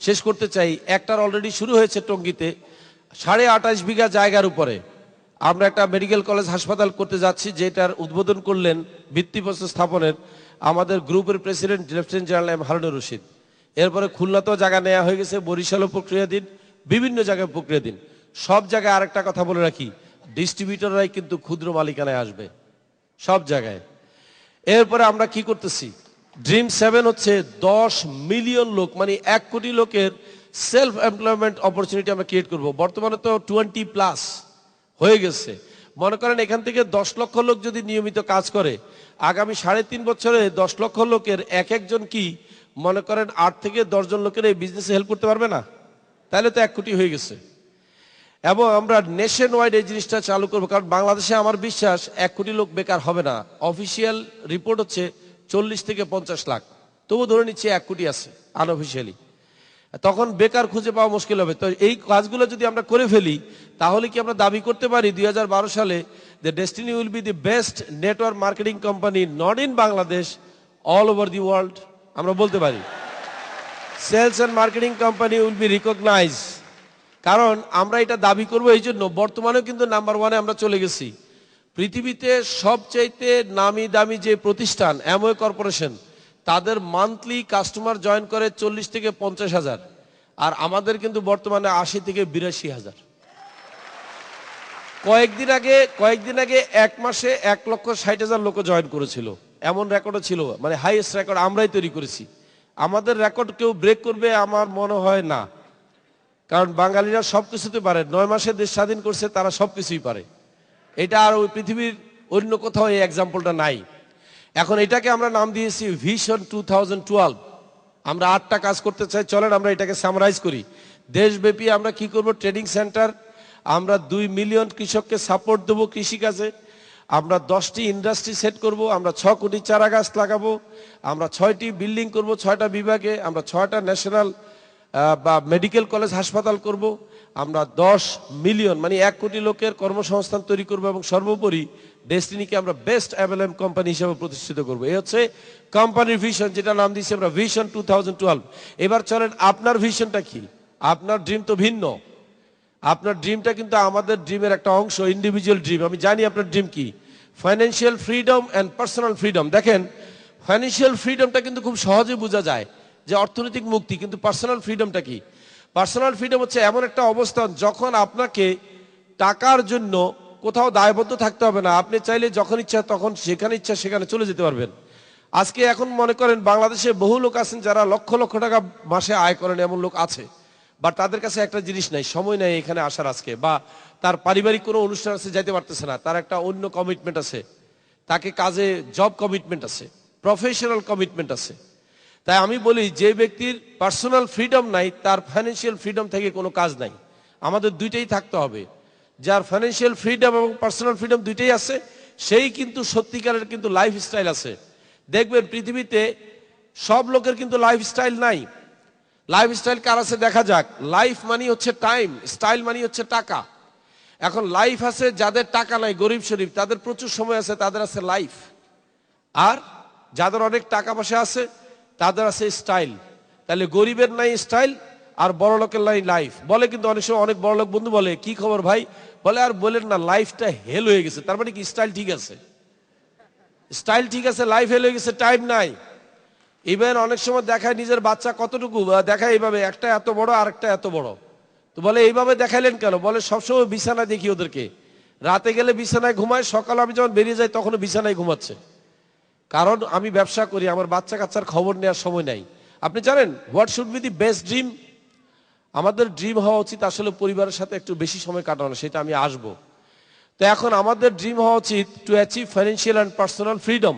শেষ করতে চাই। একটার অলরেডি শুরু হয়েছে টঙ্গীতে, 28.5 বিঘা জায়গার উপরে আমরা একটা মেডিকেল কলেজ হাসপাতাল করতে যাচ্ছি, যেটার উদ্বোধন করলেন ভিত্তিপ্রস্তর স্থাপনের আমাদের গ্রুপের president lieutenant general M Harunur Rashid. এরপরে খুলনাতেও জায়গা নেওয়া হয়ে গেছে, বরিশালও প্রক্রিয়াধীন, বিভিন্ন জায়গায় প্রক্রিয়াধীন। সব জায়গায় আরেকটা কথা বলে রাখি, ডিস্ট্রিবিউটররাই কিন্তু ক্ষুদ্র মালিকানায় আসবে সব জায়গায়। এরপরে আমরা কি করতেছি, ড্রিম 7 হচ্ছে 10 মিলিয়ন লোক, মানে 1 কোটি লোকের সেলফ এমপ্লয়মেন্ট অপরচুনিটি আমরা ক্রিয়েট করব। বর্তমানে তো 20+ হয়ে গেছে। মনে করেন এখান থেকে 10 লক্ষ লোক যদি নিয়মিত কাজ করে, আগামী 3.5 বছরে 10 লক্ষ লোকের একজন কি মনে করেন 8 থেকে 10 জন লোকের এই বিজনেসে হেল্প করতে পারবে না? তাহলে তো 1 কোটি হয়ে গেছে। এবং আমরা নেশন ওয়াইড এই জিনিসটা চালু করবো, কারণ বাংলাদেশে আমার বিশ্বাস 1 কোটি লোক বেকার হবে না। অফিসিয়াল রিপোর্ট হচ্ছে 40 থেকে 50 লাখ, তবু ধরে নিচ্ছে 1 কোটি আছে আনঅফিসিয়ালি। তখন বেকার খুঁজে পাওয়া মুশকিল হবে। তো এই কাজগুলো যদি আমরা করে ফেলি, তাহলে কি আমরা দাবি করতে পারি 2012 সালে যে Destiny will be the best network marketing company not in Bangladesh, all over the world? আমরা বলতে পারি। Sales and marketing company will be recognise. কারণ আমরা এটা দাবি করবো এই জন্য, বর্তমানেও কিন্তু নাম্বার 1-এ আমরা চলে গেছি। পৃথিবীতে সবচাইতে নামি দামি যে প্রতিষ্ঠান অ্যামওয়ে কর্পোরেশন, তাদের মান্থলি কাস্টমার জয়েন করে 40 থেকে 50 হাজার, আর আমাদের কিন্তু বর্তমানে 80 থেকে 82 হাজার। কয়েকদিন আগে 1 মাসে 1,60,000 লোক জয়েন করেছিল, এমন রেকর্ডও ছিল। মানে হাইয়েস্ট রেকর্ড আমরাই তৈরি করেছি। আমাদের রেকর্ড কেউ ব্রেক করবে আমার মনে হয় না, কারণ বাঙালিরা সবকিছুতে পারে। 9 মাসে দেশ স্বাধীন করছে, তারা সবকিছুই পারে। এটা আর ওই পৃথিবীর অন্য কোথাও এই এক্সাম্পলটা নাই। এখন এটাকে আমরা নাম দিয়েছি ভিশন 2012। আমরা 8টা কাজ করতে চাই, চলেন আমরা এটাকে সামারাইজ করি। দেশব্যাপী আমরা কি করব, ট্রেনিং সেন্টার, আমরা 2 মিলিয়ন কৃষককে সাপোর্ট দেবো কৃষিকাজে, আমরা 10টি ইন্ডাস্ট্রি সেট করব, আমরা 6 কোটি চারা গাছ লাগাবো, আমরা 6টি বিল্ডিং করব 6টা বিভাগে, আমরা 6টা ন্যাশনাল বা মেডিকেল কলেজ হাসপাতাল করব, আমরা 10 মিলিয়ন মানে 1 কোটি লোকের কর্মসংস্থান তৈরি করব, এবং সর্বোপরি ডেস্টিনিকে আমরা বেস্ট অ্যাভেলেম কোম্পানি হিসেবে প্রতিষ্ঠিত করব। এই হচ্ছে কোম্পানির ভিশন, যেটা নাম দিয়েছি আমরা ভিশন 2012। এবার চলেন আপনার ভিশনটা কি? আপনার ড্রিম তো ভিন্ন। আপনার ড্রিমটা কিন্তু আমাদের ড্রিমের একটা অংশ, ইন্ডিভিজুয়াল ড্রিম। আমি জানি আপনার ড্রিম কি, financial freedom and personal freedom. দেখেন, ফাইন্যান্সিয়াল ফ্রিডমটা কিন্তু খুব সহজে বোঝা যায় যে অর্থনৈতিক মুক্তি, কিন্তু পার্সোনাল ফ্রিডমটা কি? পার্সোনাল ফ্রিডম হচ্ছে এমন একটা অবস্থান যখন আপনাকে টাকার জন্য কোথাও দায়বদ্ধ থাকতে হবে না। আপনি চাইলে যখন ইচ্ছা তখন যেখানে ইচ্ছা সেখানে চলে যেতে পারবেন। আজকে এখন মনে করেন বাংলাদেশে বহু লোক আছেন যারা লক্ষ লক্ষ টাকা মাসে আয় করেন, এমন লোক আছে, বাট তাদের কাছে একটা জিনিস নাই, সময় নাই এখানে আসার আজকে, বা তার পারিবারিক কোনো অনুষ্ঠান আছে যাইতে পারতেছে না, তার একটা অন্য কমিটমেন্ট আছে, তাকে কাজে জব কমিটমেন্ট আছে, প্রফেশনাল কমিটমেন্ট আছে। তাই আমি বলি, যে ব্যক্তির পার্সোনাল ফ্রিডম নাই তার ফাইন্যান্সিয়াল ফ্রিডম থেকে কোনো কাজ নাই। আমাদের দুইটাই থাকতে হবে। যার ফাইন্যান্সিয়াল ফ্রিডম এবং পার্সোনাল ফ্রিডম দুইটাই আছে, সেই কিন্তু সত্যিকারের কিন্তু লাইফস্টাইল আছে। দেখবেন পৃথিবীতে সব লোকের কিন্তু লাইফস্টাইল নাই। লাইফস্টাইল কার আছে দেখা যাক। লাইফ মানি হচ্ছে টাইম, স্টাইল মানি হচ্ছে টাকা। এখন লাইফ আছে যাদের টাকা নাই, গরিব শরীফ, তাদের প্রচুর সময় আছে, তাদের আছে লাইফ। আর যাদের অনেক টাকা পয়সা আছে তাদের আছে স্টাইল। তাহলে গরিবের নাই স্টাইল আর বড় লোকের নাই লাইফ। বলে কিন্তু অনেক সময় অনেক বড় লোক বন্ধু বলে, কি খবর ভাই? বলে আর বলেন না, লাইফটা হেল হয়ে গেছে। তার মানে কি স্টাইল ঠিক আছে? স্টাইল ঠিক আছে, লাইফ হেল হয়ে গেছে, টাইম নাই। ইভেন অনেক সময় দেখায় নিজের বাচ্চা কতটুকু, দেখায় এইভাবে, একটা এত বড় আর একটা এত বড়। তো বলে এইভাবে দেখাইলেন কেন? বলে সবসময় বিছানায় দেখি ওদেরকে, রাতে গেলে বিছানায় ঘুমায়, সকালে আমি যখন বেরিয়ে যাই তখনও বিছানায় ঘুমাচ্ছে। কারণ আমি ব্যবসা করি, আমার বাচ্চা কাচ্চার খবর নেওয়ার সময় নাই। আপনি জানেন what should be the best dream? আমাদের ড্রিম হওয়া উচিত আসলে পরিবারের সাথে একটু বেশি সময় কাটানো, সেটা আমি আসবো। তো এখন আমাদের ড্রিম হওয়া উচিত to achieve financial and personal freedom.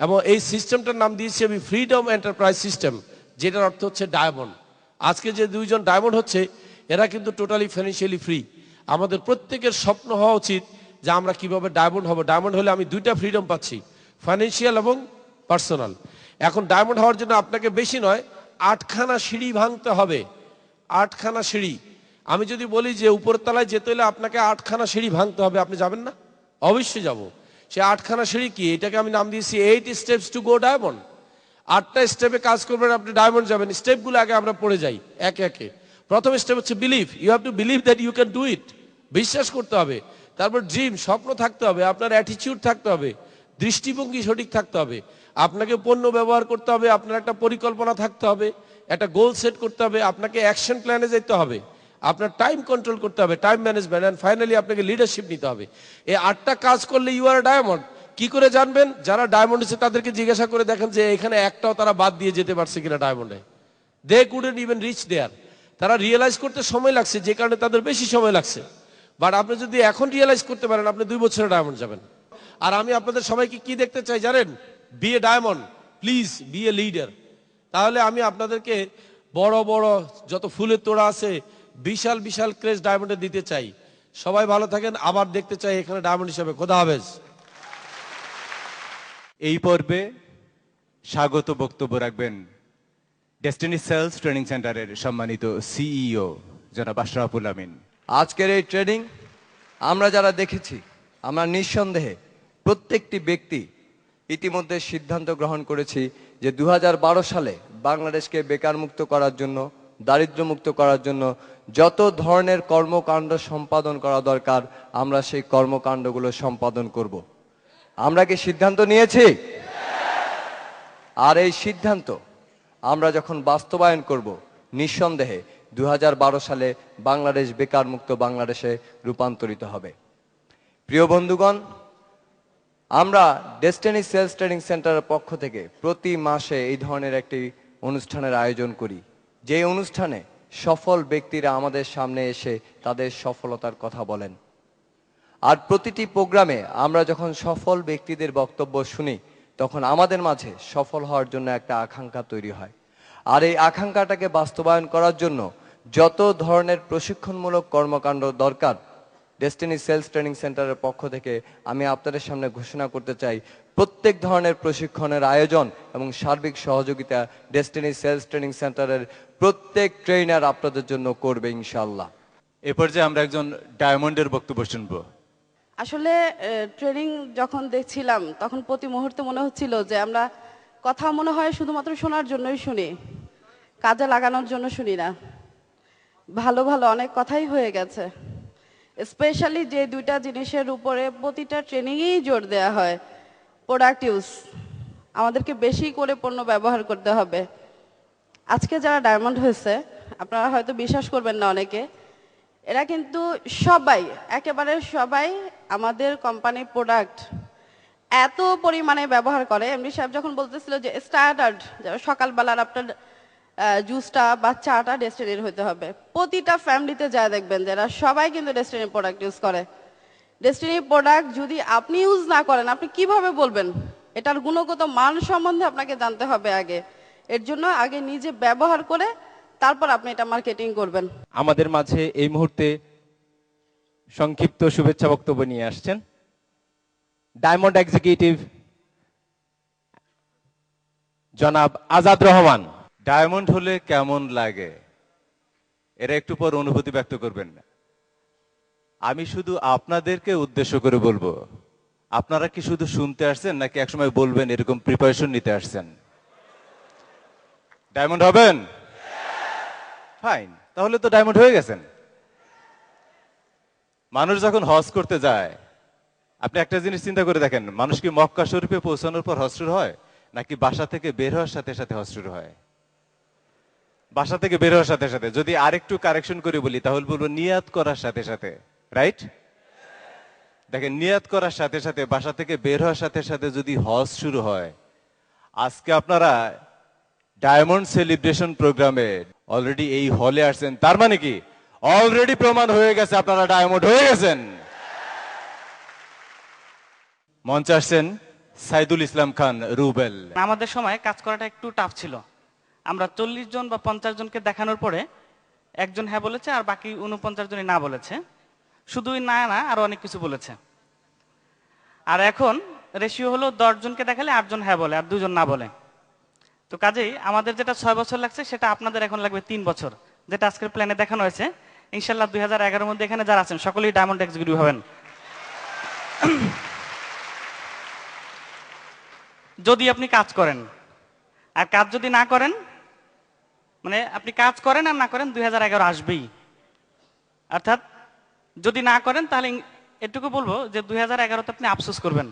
এবং এই সিস্টেমটার নাম দিয়েছি আমি ফ্রিডম এন্টারপ্রাইজ সিস্টেম, যেটার অর্থ হচ্ছে ডায়মন্ড। আজকে যে দুইজন ডায়মন্ড হচ্ছে, এরা কিন্তু টোটালি ফাইন্যান্সিয়ালি ফ্রি। আমাদের প্রত্যেকের স্বপ্ন হওয়া উচিত যে আমরা কিভাবে ডায়মন্ড হব। ডায়মন্ড হলে আমি দুইটা ফ্রিডম পাচ্ছি, ফাইন্যান্সিয়াল এবং পার্সোনাল। এখন ডায়মন্ড হওয়ার জন্য আপনাকে বেশি নয়, 8খানা সিঁড়ি ভাঙতে হবে। 8খানা সিঁড়ি। আমি যদি বলি যে উপর তলায় যেতে হলে আপনাকে 8খানা সিঁড়ি ভাঙতে হবে, আপনি যাবেন না? অবশ্যই যাব। সে 8খানা সিঁড়ি কি? এটাকে আমি নাম দিয়েছি 8 স্টেপস টু গো ডায়মন্ড। 8টা স্টেপে কাজ করবেন, আপনি ডায়মন্ড যাবেন। স্টেপগুলো আগে আমরা পড়ে যাই একে একে। প্রথম স্টেপ হচ্ছে believe. You have to believe that you can do it. বিশ্বাস করতে হবে। তারপর ড্রিম, স্বপ্ন থাকতে হবে, আপনার অ্যাটিটিউড থাকতে হবে, দৃষ্টিভঙ্গি সঠিক থাকতে হবে, আপনাকে পণ্য ব্যবহার করতে হবে, আপনার একটা পরিকল্পনা থাকতে হবে, একটা গোল সেট করতে হবে, আপনাকে অ্যাকশন প্ল্যানে যেতে হবে, আপনার টাইম কন্ট্রোল করতে হবে, টাইম ম্যানেজমেন্ট, অ্যান্ড ফাইনালি আপনাকে লিডারশিপ নিতে হবে। এই 8টা কাজ করলে ইউ আর ডায়মন্ড। কি করে জানবেন? যারা ডায়মন্ড হচ্ছে তাদেরকে জিজ্ঞাসা করে দেখেন যে এখানে একটাও তারা বাদ দিয়ে যেতে পারছে কিনা ডায়মন্ডে। দে কুডন্ট ইভেন রিচ দেয়ার। তারা রিয়েলাইজ করতে সময় লাগছে, যে কারণে তাদের বেশি সময় লাগছে। বাট আপনি যদি এখন রিয়েলাইজ করতে পারেন, আপনি 2 বছরে ডায়মন্ড যাবেন। আর আমি আপনাদের সবাইকে কি দেখতে চাই জানেন? Be a diamond, please be a leader. তাহলে আমি আপনাদেরকে বড় বড় যত ফুলের তোড়া আছে, বিশাল বিশাল ক্রেজ ডায়মন্ডে দিতে চাই। সবাই ভালো থাকেন, আবার দেখতে চাই এখানে ডায়মন্ড হিসেবে। খোদা হাফেজ। এই পর্বে স্বাগত বক্তব্য রাখবেন ডেস্টিনি সেলস ট্রেনিং সেন্টারের সম্মানিত সিইও জনাব আশরাফুল আমিন। আজকের এই ট্রেনিং আমরা যারা দেখেছি, আমরা নিঃসন্দেহে প্রত্যেকটি ব্যক্তি ইতিমধ্যে সিদ্ধান্ত গ্রহণ করেছি যে 2012 সালে বাংলাদেশকে বেকার মুক্ত করার জন্য, দারিদ্র্যমুক্ত করার জন্য যত ধরনের কর্মকাণ্ড সম্পাদন করা দরকার, আমরা সেই কর্মকাণ্ডগুলো সম্পাদন করব। আমরা কি সিদ্ধান্ত নিয়েছি? আর এই সিদ্ধান্ত আমরা যখন বাস্তবায়ন করব, নিঃসন্দেহে 2012 সালে বাংলাদেশ বেকার মুক্ত বাংলাদেশে রূপান্তরিত হবে। প্রিয় বন্ধুগণ, আমরা ডেস্টিনি সেলস ট্রেনিং সেন্টারের পক্ষ থেকে প্রতি মাসে এই ধরনের একটি অনুষ্ঠানের আয়োজন করি, যে অনুষ্ঠানে সফল ব্যক্তিরা আমাদের সামনে এসে তাদের সফলতার কথা বলেন। আর প্রতিটি প্রোগ্রামে আমরা যখন সফল ব্যক্তিদের বক্তব্য শুনি, তখন আমাদের মাঝে সফল হওয়ার জন্য একটা আকাঙ্ক্ষা তৈরি হয়। আর এই আকাঙ্ক্ষাটাকে বাস্তবায়ন করার জন্য যত ধরনের প্রশিক্ষণমূলক কর্মকাণ্ড দরকার, ডেস্টিনি সেলস ট্রেনিং সেন্টারের পক্ষ থেকে আমি আপনাদের সামনে ঘোষণা করতে চাই, প্রত্যেক ধরনের প্রশিক্ষণের আয়োজন এবং সার্বিক সহযোগিতা ডেস্টিনি সেলস ট্রেনিং সেন্টারের প্রত্যেক ট্রেইনার আপনাদের জন্য করবে ইনশাআল্লাহ। এ পর্যায়ে আমরা একজন ডায়মন্ডের বক্তব্য শুনবো। আসলে ট্রেনিং যখন দেখছিলাম তখন প্রতি মুহূর্তে মনে হচ্ছিল যে আমরা কথা মনে হয় শুধুমাত্র শোনার জন্যই শুনি, কাজে লাগানোর জন্য শুনি না। ভালো ভালো অনেক কথাই হয়ে গেছে। স্পেশালি যে দুইটা জিনিসের উপরে প্রতিটা ট্রেনিংয়েই জোর দেওয়া হয়, প্রোডাক্ট ইউজ, আমাদেরকে বেশি করে পণ্য ব্যবহার করতে হবে। আজকে যারা ডায়মন্ড হয়েছে, আপনারা হয়তো বিশ্বাস করবেন না অনেকে, এরা কিন্তু সবাই, একেবারে সবাই আমাদের কোম্পানির প্রোডাক্ট এত পরিমাণে ব্যবহার করে। এমডি সাহেব যখন বলতেছিল যে স্টার্টার্ড, সকালবেলার আপনার জুসটা বা চাটা ডেস্টিনির হতে হবে, প্রতিটা ফ্যামিলিতে যায় দেখবেন যারা সবাই কিন্তু ডেস্টিনির প্রোডাক্ট ইউজ করে। ডেস্টিনির প্রোডাক্ট যদি আপনি ইউজ না করেন, আপনি কিভাবে বলবেন? এটার গুণগত মান সম্বন্ধে আপনাকে জানতে হবে আগে। এর জন্য আগে নিজে ব্যবহার করে তারপর আপনি এটা মার্কেটিং করবেন। আমাদের মাঝে এই মুহূর্তে সংক্ষিপ্ত শুভেচ্ছা বক্তব্য নিয়ে আসছেন ডায়মন্ড এক্সিকিউটিভ জনাব আজাদ রহমান। ডায়মন্ড হলে কেমন লাগে, এরা একটু পর অনুভূতি ব্যক্ত করবেন। আমি শুধু আপনাদেরকে উদ্দেশ্য করে বলবো, আপনারা কি শুধু শুনতে আসছেন নাকি একসময় বলবেন এরকম প্রিপারেশন নিতে আসছেন? ডায়মন্ড হবেন? ফাইন, তাহলে তো ডায়মন্ড হয়ে গেছেন। মানুষ যখন হজ করতে যায়, আপনি একটা জিনিস চিন্তা করে দেখেন, মানুষ কি মক্কা শরীফে পৌঁছানোর পর হজ শুরু হয় নাকি বাসা থেকে বের হওয়ার সাথে সাথে হজ শুরু হয়? বাসা থেকে বের হওয়ার সাথে সাথে। যদি আরেকটু কারেকশন করে বলি তাহলে বলবো নিয়াত করার সাথে সাথে, রাইট? দেখেন, নিয়াত করার সাথে সাথে, বাসা থেকে বের হওয়ার সাথে সাথে যদি হজ শুরু হয়, আজকে আপনারা ডায়মন্ড সেলিব্রেশন প্রোগ্রামে অলরেডি এই হলে আসছেন, তার মানে কি অলরেডি প্রমাণ হয়ে গেছে আপনারা ডায়মন্ড হয়ে গেছেন। মঞ্চে আসছেন সাইদুল ইসলাম খান রুবেল। আমাদের সময় কাজ করাটা একটু টাফ ছিল। আমরা 40 জন বা 50 জনকে দেখানোর পরে একজন হ্যাঁ বলেছে আর বাকি 49 জনই না বলেছে। শুধুই না না, আরো অনেক কিছু বলেছে। আর এখন রেশিও হলো 10 জনকে দেখালে 8 জন হ্যাঁ বলে আর 2 জন না বলে। তো কাজেই আমাদের যেটা 6 বছর লাগছে সেটা আপনাদের এখন লাগবে 3 বছর, যেটা আজকের প্ল্যানে দেখানো হয়েছে। ইনশাল্লাহ 2011 মধ্যে এখানে যারা আছেন সকলেই ডায়মন্ড এক্সিকিউটিভ হবেন। যদি আপনি কাজ করেন, আর কাজ যদি না করেন, মানে আপনি কাজ করেন আর না করেন 2011 আসবেই। অর্থাৎ যদি না করেন তাহলে এটুকু বলবো যে 2011তে আপনি আফসোস করবেন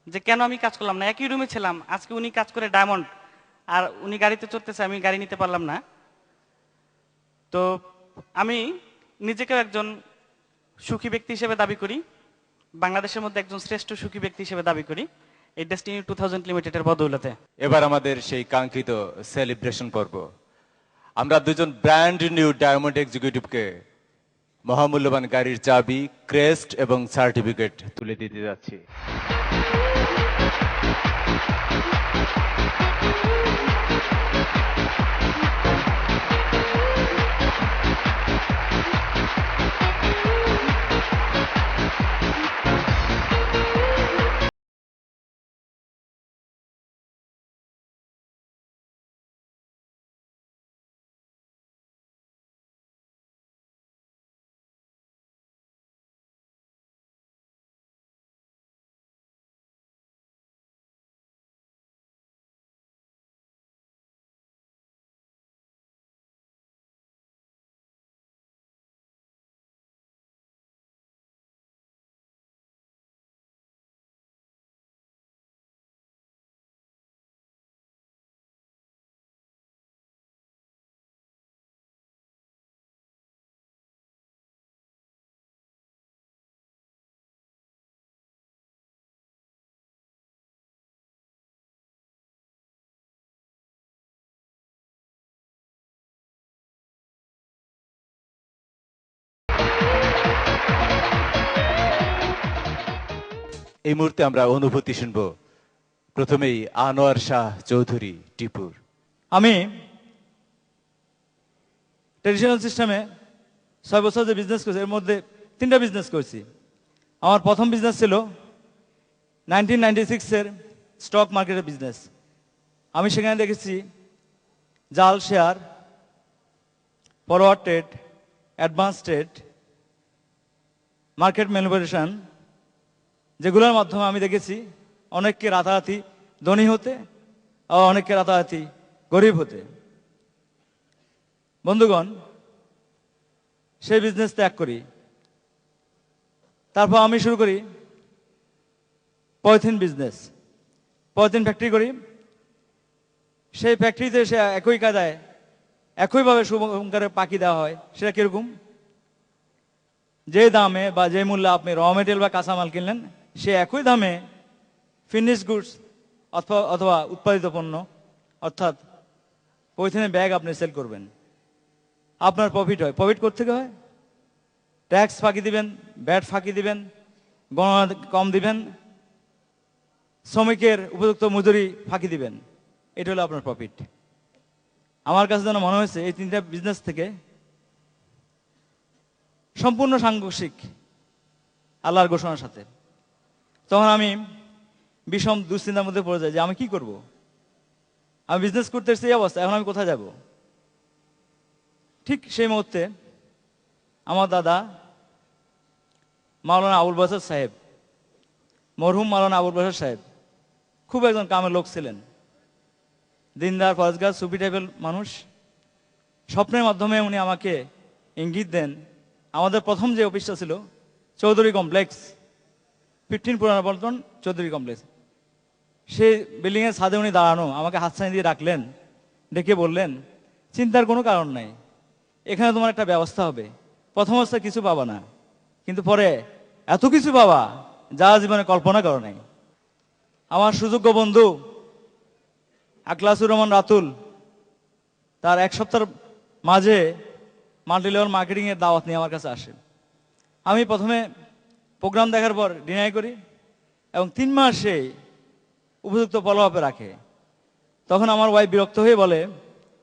যে কেন আমি কাজ করলাম না। একই রুমে ছিলাম, আজকে উনি কাজ করে ডায়মন্ড আর উনি গাড়িতে চড়তেছে, আমি গাড়ি নিতে পারলাম না। তো আমি নিজেকেও একজন সুখী ব্যক্তি হিসেবে দাবি করি, বাংলাদেশের মধ্যে একজন শ্রেষ্ঠ সুখী ব্যক্তি হিসেবে দাবি করি এই ডেস্টিনি 2000 লিমিটেডের বদৌলতে। এবার আমাদের সেই কাঙ্ক্ষিত সেলিব্রেশন পর্ব। আমরা দুজন ব্র্যান্ড নিউ ডায়মন্ড এক্সিকিউটিভকে মহামূল্যবান গাড়ির চাবি, ক্রেস্ট এবং সার্টিফিকেট তুলে দিতে যাচ্ছি। এই মুহূর্তে আমরা অনুভূতি শুনব। প্রথমেই আনোয়ার শাহ চৌধুরী টিপুর। আমি ট্রেডিশনাল সিস্টেমে 6 বছর যে বিজনেস করছি, এর মধ্যে 3টা বিজনেস করছি। আমার প্রথম বিজনেস ছিল 1996-এর স্টক মার্কেটের বিজনেস। আমি সেখানে দেখেছি জাল share, forward trade, advance trade, market manipulation, যেগুলোর মাধ্যমে আমি দেখেছি অনেককে রাতারাতি ধনী হতে আর অনেককে রাতারাতি গরিব হতে। বন্ধুগণ, সেই বিজনেস ত্যাগ করি। তারপর আমি শুরু করি পলিথিন বিজনেস, পলিথিন ফ্যাক্টরি করি। সেই ফ্যাক্টরিতে সে একই কায়দায় একইভাবে শুভঙ্করে পাখি দেওয়া হয়। সেটা কিরকম? যে দামে বা যে মূল্যে আপনি র মেটেরিয়াল বা কাঁচামাল কিনলেন, সে একই দামে ফিনিশ গুডস অথবা উৎপাদিত পণ্য অর্থাৎ পলিথিনের ব্যাগ আপনি সেল করবেন, আপনার প্রফিট হয়। প্রফিট কোত্থেকে হয়? ট্যাক্স ফাঁকি দিবেন, ব্যাট ফাঁকি দিবেন, গণনা কম দিবেন, শ্রমিকের উপযুক্ত মজুরি ফাঁকি দিবেন, এটা হলো আপনার প্রফিট। আমার কাছে যেন মনে হয়েছে এই তিনটা বিজনেস থেকে সম্পূর্ণ সাংঘর্ষিক আল্লাহর ঘোষণার সাথে। তখন আমি বিষম দুশ্চিন্তার মধ্যে পড়ে যাই যে আমি কি করব। আমি বিজনেস করতে এসেছি এই অবস্থা, এখন আমি কোথায় যাব? ঠিক সেই মুহূর্তে আমার দাদা মাওলানা আবুল বাসার সাহেব, মরহুম মাওলানা আবুল বাসার সাহেব খুব একজন কামের লোক ছিলেন, দিনদার ফরজগার সুফি টাইপের মানুষ। স্বপ্নের মাধ্যমে উনি আমাকে ইঙ্গিত দেন, আমাদের প্রথম যে অফিসটা ছিল চৌধুরী কমপ্লেক্স, 15 পুরানা পল্টন চৌধুরী কমপ্লেক্স, সেই বিল্ডিংয়ের ছাদে উনি দাঁড়ানো, আমাকে হাতছানি দিয়ে ডাকলেন, ডেকে বললেন, চিন্তার কোনো কারণ নাই, এখানে তোমার একটা ব্যবস্থা হবে। প্রথম অবস্থায় কিছু পাবা না, কিন্তু পরে এত কিছু পাবা যা জীবনে কল্পনা করো নাই। আমার সুযোগ্য বন্ধু আকলাসুর রহমান রাতুল তার এক সপ্তাহের মাঝে মাল্টি লেভেল মার্কেটিং এর দাওয়াত নিয়ে আমার কাছে আসে। আমি প্রথমে প্রোগ্রাম দেখার পর ডিনাই করি এবং 3 মাসে উপযুক্ত ফলো আপে রাখে। তখন আমার ওয়াইফ বিরক্ত হয়ে বলে,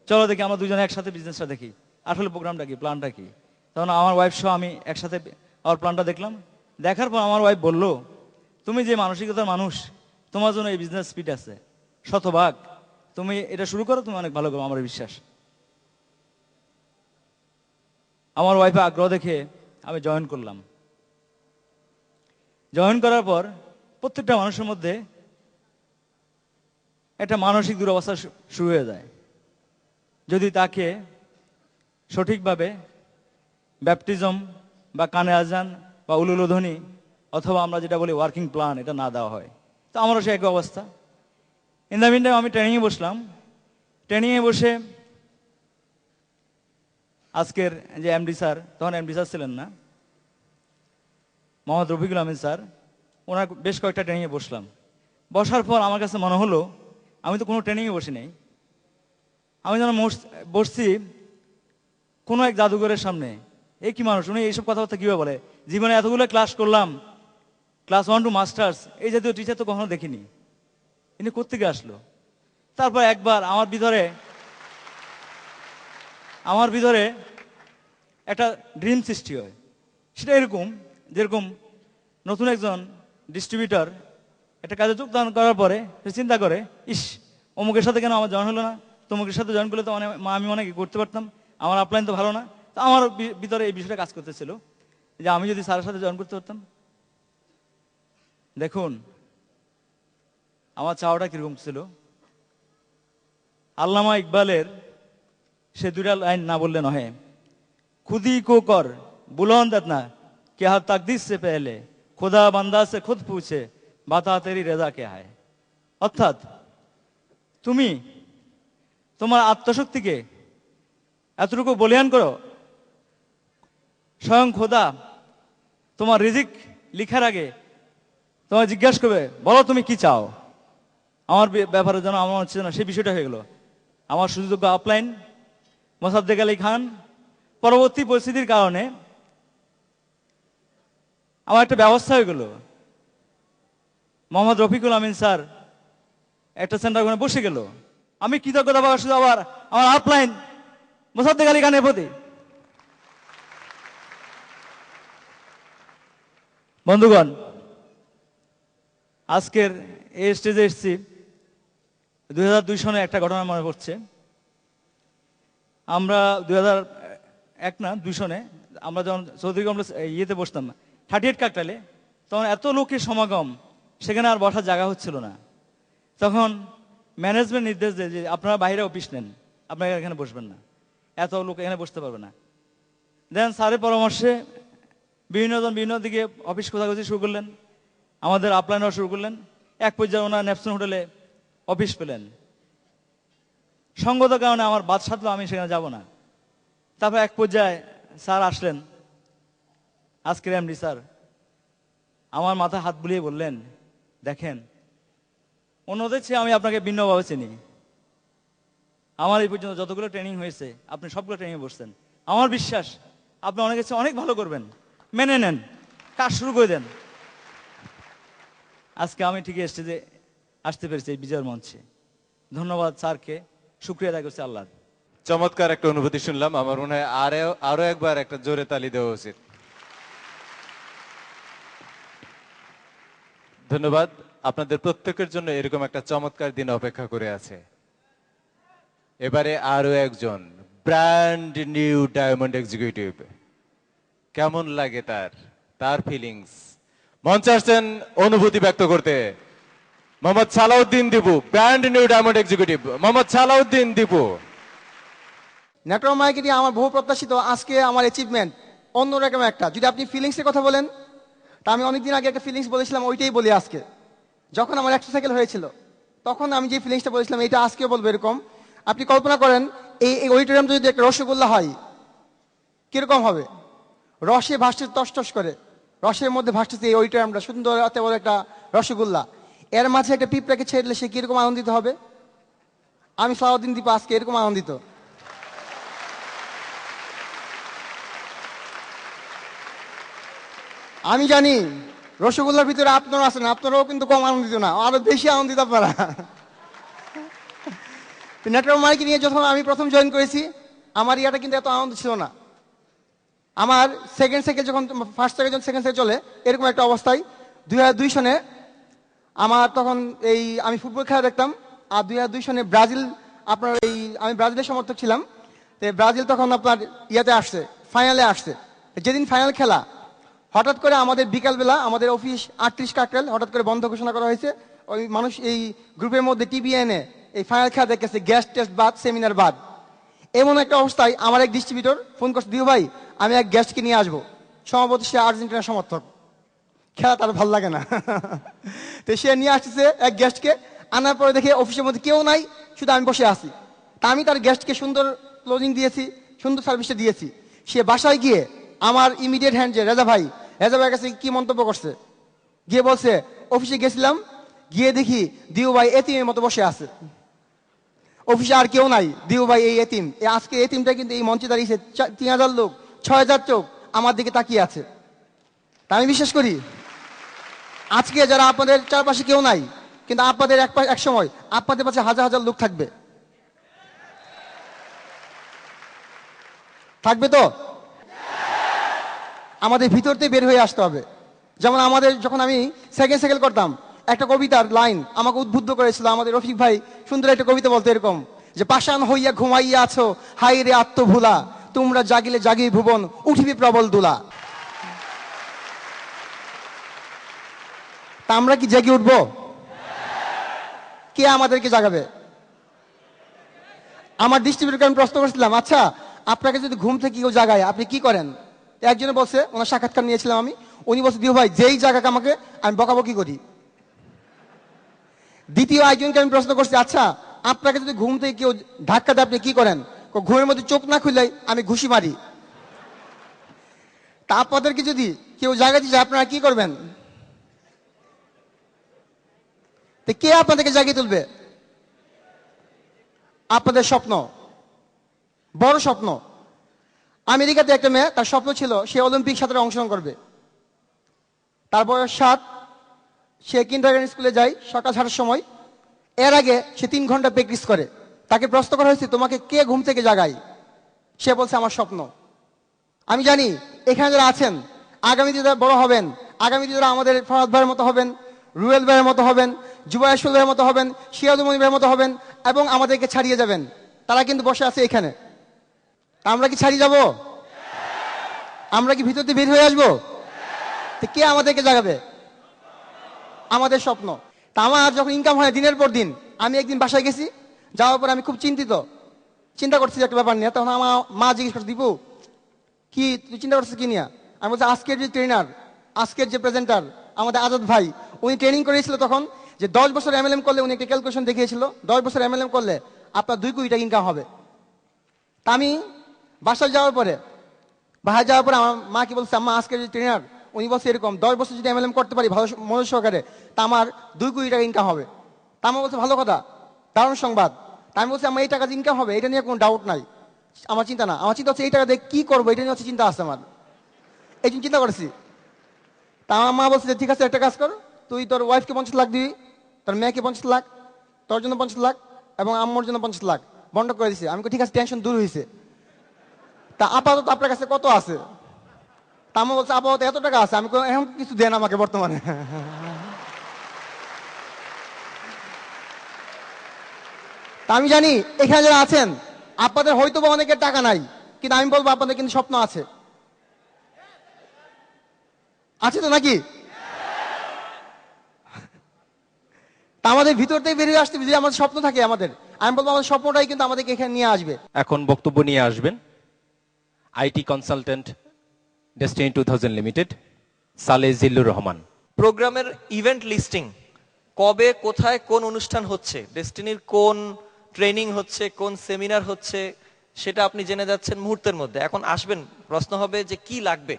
চলো দেখি আমরা দুজনে একসাথে বিজনেসটা দেখি, আসলে প্রোগ্রামটা কি, প্ল্যানটা কি। তখন আমার ওয়াইফ সহ আমি একসাথে আমার প্ল্যানটা দেখলাম। দেখার পর আমার ওয়াইফ বলল, তুমি যে মানসিকতার মানুষ, তোমার জন্য এই বিজনেস স্পিড আছে শতভাগ, তুমি এটা শুরু করো, তুমি অনেক ভালো করো, আমার বিশ্বাস। আমার ওয়াইফে আগ্রহ দেখে আমি জয়েন করলাম। জয়েন করার পর প্রত্যেকটা মানুষের মধ্যে একটা মানসিক দুরবস্থা শুরু হয়ে যায় যদি তাকে সঠিকভাবে ব্যাপটিজম বা কানে আজান বা উলুলোধ্বনি অথবা আমরা যেটা বলি ওয়ার্কিং প্ল্যান এটা না দেওয়া হয়। তো আমারও সে একই অবস্থা। ইন দ্য মিন টাইম আমি ট্রেনিংয়ে বসলাম। ট্রেনিংয়ে বসে আজকের যে এমডি স্যার, তখন এমডি স্যার ছিলেন না, মোহাম্মদ রফিকুল আহমেদ স্যার, ওনার বেশ কয়েকটা ট্রেনিংয়ে বসলাম। বসার পর আমার কাছে মনে হলো আমি তো কোনো ট্রেনিংয়ে বসি নাই, আমি যেন বসছি কোনো এক জাদুঘরের সামনে। এই কি মানুষ, উনি এইসব কথাবার্তা কীভাবে বলে? জীবনে এতগুলো ক্লাস করলাম, ক্লাস 1 টু মাস্টার্স, এই জাতীয় টিচার তো কখনো দেখিনি, ইনি কোত্থেকে আসলো? তারপর একবার আমার ভিতরে একটা ড্রিম সৃষ্টি হয়। সেটা এরকম, যেরকম নতুন একজন ডিস্ট্রিবিউটর একটা কাজে যোগদান করার পরে সে চিন্তা করে, ইস অমুকের সাথে কেন আমার জয়েন হলো না, তমুকের সাথে জয়েন করলে তো আমি অনেক করতে পারতাম, আমার আপলাইন তো ভালো না। তো আমার ভিতরে এই বিষয়টা কাজ করতেছিল যে আমি যদি স্যারের সাথে জয়েন করতে পারতাম। দেখুন আমার চাওয়াটা কিরকম ছিল। আল্লামা ইকবালের সে 2টা লাইন না বললে নহে, খুদি কো কর বুলন্দ না কে হাত তাকদীর সে পেলে খোদা বান্দা সে খুদ পুছে বাতা তেরি রেজা কে হায়। অর্থাৎ তুমি তোমার আত্মশক্তিকে এতটুকু বলিয়ান করো, স্বয়ং খোদা তোমার রিজিক লিখার আগে তোমার জিজ্ঞাসা করবে, বলো তুমি কি চাও। আমার ব্যাপারে যেন আমার হচ্ছে না সেই বিষয়টা হয়ে গেল। আমার সুযোগ্য আপলাইন মোসাদ্দেক আলী খান পরবর্তী পরিস্থিতির কারণে আমার একটা ব্যবস্থা হয়ে গেল। মোহাম্মদ রফিকুল আমিন স্যার একটা সেন্টার ওখানে বসে গেল। আমি কৃতজ্ঞতা পাওয়া শুধু আবার আমার আপলাইন মোসাদ্দেক আলী খানের প্রতি। বন্ধুগণ, আজকের এই স্টেজে এসেছি 2002 সনে একটা ঘটনা মনে পড়ছে। আমরা 2002 সনে আমরা যখন চৌধুরী কমপ্লেক্স ইয়েতে বসতাম 38 কাকটালে, তখন এত লোকের সমাগম, সেখানে আর বসার জায়গা হচ্ছিল না। তখন ম্যানেজমেন্ট নির্দেশ দেয় যে আপনারা বাইরে অফিস নেন, আপনারা এখানে বসবেন না, এত লোক এখানে বসতে পারবে না। দেন স্যারের পরামর্শে বিভিন্নজন বিভিন্ন দিকে অফিস খোঁজাখুঁজি শুরু করলেন, আমাদের আপলাইন হওয়া শুরু করলেন। এক পর্যায়ে ওনার নেপসন হোটেলে অফিস পেলেন। সঙ্গত কারণে আমার বাদ সাধলো, আমি সেখানে যাব না। তারপর এক পর্যায়ে স্যার আসলেন, আজকের এমডি স্যার আমার মাথায় হাত বুলিয়ে বললেন, দেখেন অন্যদের চেয়ে আমি আপনাকে ভিন্নভাবে চিনি। আমার এই পর্যন্ত যতগুলো ট্রেনিং হয়েছে আপনি সবগুলো ট্রেনিংয়ে বসছেন, আমার বিশ্বাস আপনি অনেকের চেয়ে অনেক ভালো করবেন, মেনে নেন, কাজ শুরু করে দেন। আজকে আমি ঠিকই স্টেজে আসতে পেরেছি এই বিজয়ের মঞ্চে। ধন্যবাদ স্যারকে, শুক্রিয়া আদায় করছি আল্লাহ। চমৎকার একটা অনুভূতি শুনলাম। আমার মনে হয় আরো একবার একটা জোরে তালি দেওয়া উচিত। ধন্যবাদ। আপনাদের প্রত্যেকের জন্য এরকম একটা চমৎকার দিন অপেক্ষা করে আছে। এবারে আরো একজন ব্র্যান্ড নিউ ডায়মন্ড এক্সিকিউটিভ, কেমন লাগে তার ফিলিংস, মঞ্চে আসছেন অনুভূতি ব্যক্ত করতে Mohammad Salauddin Dipu, brand new diamond executive Mohammad Salauddin Dipu. Network marketing আমার বহু প্রত্যাশিত আজকে আমার অ্যাচিভমেন্ট অন্যরকম একটা। যদি আপনি ফিলিংসের কথা বলেন, তা আমি অনেকদিন আগে একটা ফিলিংস বলেছিলাম, ওইটাই বলি আজকে। যখন আমার 100 সাইকেল হয়েছিল তখন আমি যে ফিলিংসটা বলেছিলাম এটা আজকেও বলবো এরকম। আপনি কল্পনা করেন এই অডিটোরিয়াম যদি একটা রসগোল্লা হয় কিরকম হবে? রসে ভাসছে টস করে, রসের মধ্যে ভাসতেছে এই অডিটোরিয়ামটা, সুন্দর এত বড় একটা রসগোল্লা। এর মাঝে একটা পিঁপড়াকে ছেড়ে দিলে সে কিরকম আনন্দিত হবে? আমি সালাউদ্দিন দীপু আজকে এরকম আনন্দিত। আমি জানি রসগোল্লার ভিতরে আপনারা আছেন, আপনারাও কিন্তু কম আনন্দিত না, আরো বেশি আনন্দিত আপনারা। নেটওয়ার্ক মার্কেটিং নিয়ে যখন আমি প্রথম জয়েন করেছি আমার ইয়াটা কিন্তু এত আনন্দ ছিল না। আমার সেকেন্ড সাইকেল যখন ফার্স্ট সাইকেল যখন সেকেন্ড সাইকেল চলে এরকম একটা অবস্থায় 2002 সনে আমার তখন আমি ফুটবল খেলা দেখতাম। আর 2002 সনে ব্রাজিল, আপনার আমি ব্রাজিলের সমর্থক ছিলাম। তো ব্রাজিল তখন আপনার ইয়াতে আসছে, ফাইনালে আসছে। যেদিন ফাইনাল খেলা হঠাৎ করে আমাদের বিকালবেলা আমাদের অফিস 38 কাকরাইল হঠাৎ করে বন্ধ ঘোষণা করা হয়েছে। ওই মানুষ এই গ্রুপের মধ্যে টিভি এনে এই ফাইনাল খেলা দেখেছে, গ্যাস টেস্ট বাদ, সেমিনার বাদ। এমন একটা অবস্থায় আমার এক ডিস্ট্রিবিউটর ফোন করছে, দিও ভাই আমি এক গেস্টকে নিয়ে আসবো, সম্ভবত সে আর্জেন্টিনার সমর্থক, খেলা তার ভালো লাগে না। তো সে নিয়ে আসতেছে এক গেস্টকে, আনার পরে দেখে অফিসের মধ্যে কেউ নাই, শুধু আমি বসে আছি। তা আমি তার গেস্টকে সুন্দর ক্লোজিং দিয়েছি, সুন্দর সার্ভিসটা দিয়েছি। সে বাসায় গিয়ে আমার ইমিডিয়েট হ্যান্ড যে রেজা ভাইয়ের কাছে কি মন্তব্য করছে, গিয়ে বলছে অফিসে গেছিলাম, গিয়ে দেখি দিও ভাই এতিমের মতো বসে আছে, অফিসে আর কেউ নাই, দিও ভাই এই এতিম। আজকে এতিমটা কিন্তু এই মঞ্চে দাঁড়িয়েছে, 3000 লোক, 6000 চোখ আমার দিকে তাকিয়ে আছে। তা আমি বিশ্বাস করি আজকে যারা আপনাদের চারপাশে কেউ নাই, কিন্তু আপনাদের এক সময় আপনাদের পাশে হাজার হাজার লোক থাকবে, থাকবে তো? আমাদের ভিতর থেকে বের হয়ে আসতে হবে। যেমন আমাদের যখন আমি সেকেন্ড সাইকেল করতাম, একটা কবিতার লাইন আমাকে উদ্বুদ্ধ করেছিল আমাদের রফিক ভাই, সুন্দর একটা কবিতা বলতে এরকম যে পাষাণ হইয়া ঘুমাইয়া আছো হাই রে আত্মভুলা, তোমরা জাগিলে জাগি ভুবন উঠিবি প্রবল দুলা। তা আমরা কি জেগে উঠবো? কে আমাদেরকে জাগাবে? আমার ডিস্ট্রিবিউটরকে আমি প্রশ্ন করেছিলাম, আচ্ছা আপনাকে যদি ঘুম থেকে কেউ জাগায় আপনি কি করেন? একজনে বলছে, ওনার সাক্ষাৎকার নিয়েছিলাম আমি, উনি বলছে দিও ভাই যেই জায়গাকে আমাকে আমি বকাবকি করি। দ্বিতীয় একজনকে আমি প্রশ্ন করছি, আচ্ছা আপনাকে যদি ঘুম থেকে কেউ ধাক্কা দেয় আপনি কি করেন? ঘুমের মধ্যে চোখ না খুললে আমি ঘুষি মারি। তা আপনাদেরকে যদি কেউ জাগাতে যায় আপনারা কি করবেন? তো কে আপনাদেরকে জাগিয়ে তুলবে? আপনাদের স্বপ্ন, বড় স্বপ্ন। আমেরিকাতে একটা মেয়ে, তার স্বপ্ন ছিল সে অলিম্পিক সাঁতারে অংশগ্রহণ করবে। তার বয়স 7, সে কিন্ডারগার্টেন স্কুলে যায় সকাল 7টার সময়। এর আগে সে 3 ঘন্টা প্র্যাকটিস করে। তাকে প্রশ্ন করা হয়েছে তোমাকে কে ঘুম থেকে জাগায়? সে বলছে আমার স্বপ্ন। আমি জানি এখানে যারা আছেন আগামীতে যারা বড় হবেন, আগামীতে যারা আমাদের ফরহাদ ভাইয়ের মতো হবেন, রুয়েল ভাইয়ের মতো হবেন, জুবাইশুল ভাইয়ের মতো হবেন, সিরাজুল ভাইয়ের মতো হবেন এবং আমাদেরকে ছাড়িয়ে যাবেন, তারা কিন্তু বসে আছে এখানে। আমরা কি ছাড়িয়ে যাব? আমরা কি ভিতর দিয়ে বের হয়ে আসবো? কে আমাদেরকে জাগাবে? আমাদের স্বপ্ন। তা আমার যখন ইনকাম হয় দিনের পর দিন, আমি একদিন বাসায় গেছি, যাওয়ার পর আমি খুব চিন্তা করছি একটা ব্যাপার নিয়ে। তখন আমার মা জিজ্ঞেস করছে, দীপু কি তুই চিন্তা করছিস কি নিয়ে? আমি বলছি আজকের যে ট্রেনার, আজকের যে প্রেজেন্টার আমাদের আজাদ ভাই, উনি ট্রেনিং করিয়েছিল তখন যে 10 বছর এমএলএম করলে, উনি একটা ক্যালকুলেশন দেখিয়েছিল 10 বছর এমএলএম করলে আপনার 2 কোটি টাকা ইনকাম হবে। তা আমি বাসায় যাওয়ার পরে আমার মা কি বলছে, আম্মা আজকের যে ট্রেনার উনি বলছে এরকম 10 বছর যদি এমএলএম করতে পারি ভালো মনোযোগ সহকারে, তা আমার 2 কোটি টাকা ইনকাম হবে। তা আমার বলছে ভালো কথা, দারুণ সংবাদ। তা আমি বলছি আমার এই টাকা ইনকাম হবে, এটা নিয়ে কোনো ডাউট নাই, আমার চিন্তা না। আমার চিন্তা হচ্ছে এই টাকা দিয়ে কি করবো, এটা নিয়ে হচ্ছে চিন্তা আছে আমার, এই জন্য চিন্তা করেছি। তা আমার মা বলছে যে ঠিক আছে একটা কাজ কর, তুই তোর ওয়াইফকে 50 লাখ দিবি, তোর মেয়েকে 50 লাখ, তোর জন্য 50 লাখ এবং আম্মুর জন্য 50 লাখ বন্ধ করে দিছে। আমি ঠিক আছে, টেনশন দূর হয়েছে। তা আপাতত আপনার কাছে কত আছে? তা আম্মা বলছে আপাতত এত টাকা আছে। আমি এখন কিছু দেন আমাকে বর্তমানে। তা আমি জানি এখানে যারা আছেন আপনাদের হয়তো বা অনেকের টাকা নাই, কিন্তু আমি বলবো আপনাদের কিন্তু স্বপ্ন আছে, আছে তো নাকি? তা আমাদের ভিতর থেকে বেরিয়ে আসতে যদি আমাদের স্বপ্ন থাকে, আমাদের, আমি বলবো আমাদের স্বপ্নটাই কিন্তু আমাদেরকে এখানে নিয়ে আসবে। এখন বক্তব্য নিয়ে আসবেন IT consultant destiny 2000 limited Saleh Zillur Rahman. প্রোগ্রামের ইভেন্ট লিস্টিং, কবে কোথায় কোন অনুষ্ঠান হচ্ছে, ডেস্টিনির কোন ট্রেনিং হচ্ছে, কোন সেমিনার হচ্ছে, সেটা আপনি জেনে যাচ্ছেন মুহূর্তের মধ্যে। এখন আসবেন, প্রশ্ন হবে যে কি লাগবে।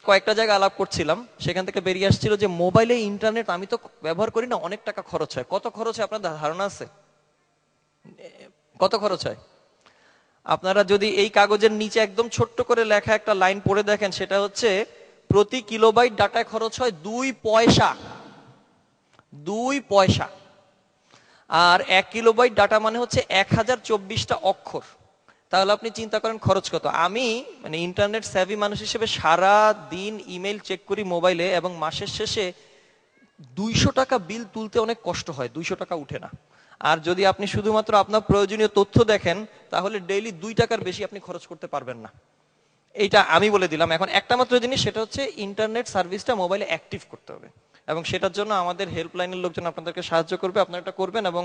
কয়েকটা জায়গায় আলাপ করছিলাম, সেখান থেকে বেরিয়ে আসছিল যে মোবাইলে ইন্টারনেট আমি তো ব্যবহার করি না, অনেক টাকা খরচ হয়। কত খরচ হয় আপনার ধারণা আছে? কত খরচ হয়? আপনারা যদি এই কাগজের নিচে একদম ছোট্ট করে লেখা একটা লাইন পড়ে দেখেন, সেটা হচ্ছে প্রতি কিলোবাইট ডাটায় খরচ হয় 2 পয়সা। 2 পয়সা। আর 1 কিলোবাইট ডাটা মানে হচ্ছে 1024টা অক্ষর। তাহলে আপনি চিন্তা করেন খরচ কত। আমি মানে ইন্টারনেট সেভি মানুষ হিসেবে সারা দিন ইমেল চেক করি মোবাইলে, এবং মাসের শেষে 200 টাকা বিল তুলতে অনেক কষ্ট হয়, 200 টাকা উঠে না। আর যদি আপনি শুধুমাত্র আপনার প্রয়োজনীয় তথ্য দেখেন, তাহলে ডেইলি 2 টাকার বেশি আপনি খরচ করতে পারবেন না। এইটা আমি বলে দিলাম। এখন একটা মাত্র জিনিস, সেটা হচ্ছে ইন্টারনেট সার্ভিসটা মোবাইলে অ্যাক্টিভ করতে হবে, এবং সেটার জন্য আমাদের হেল্পলাইনের লোকজন আপনাদেরকে সাহায্য করবে। আপনারা এটা করবেন, এবং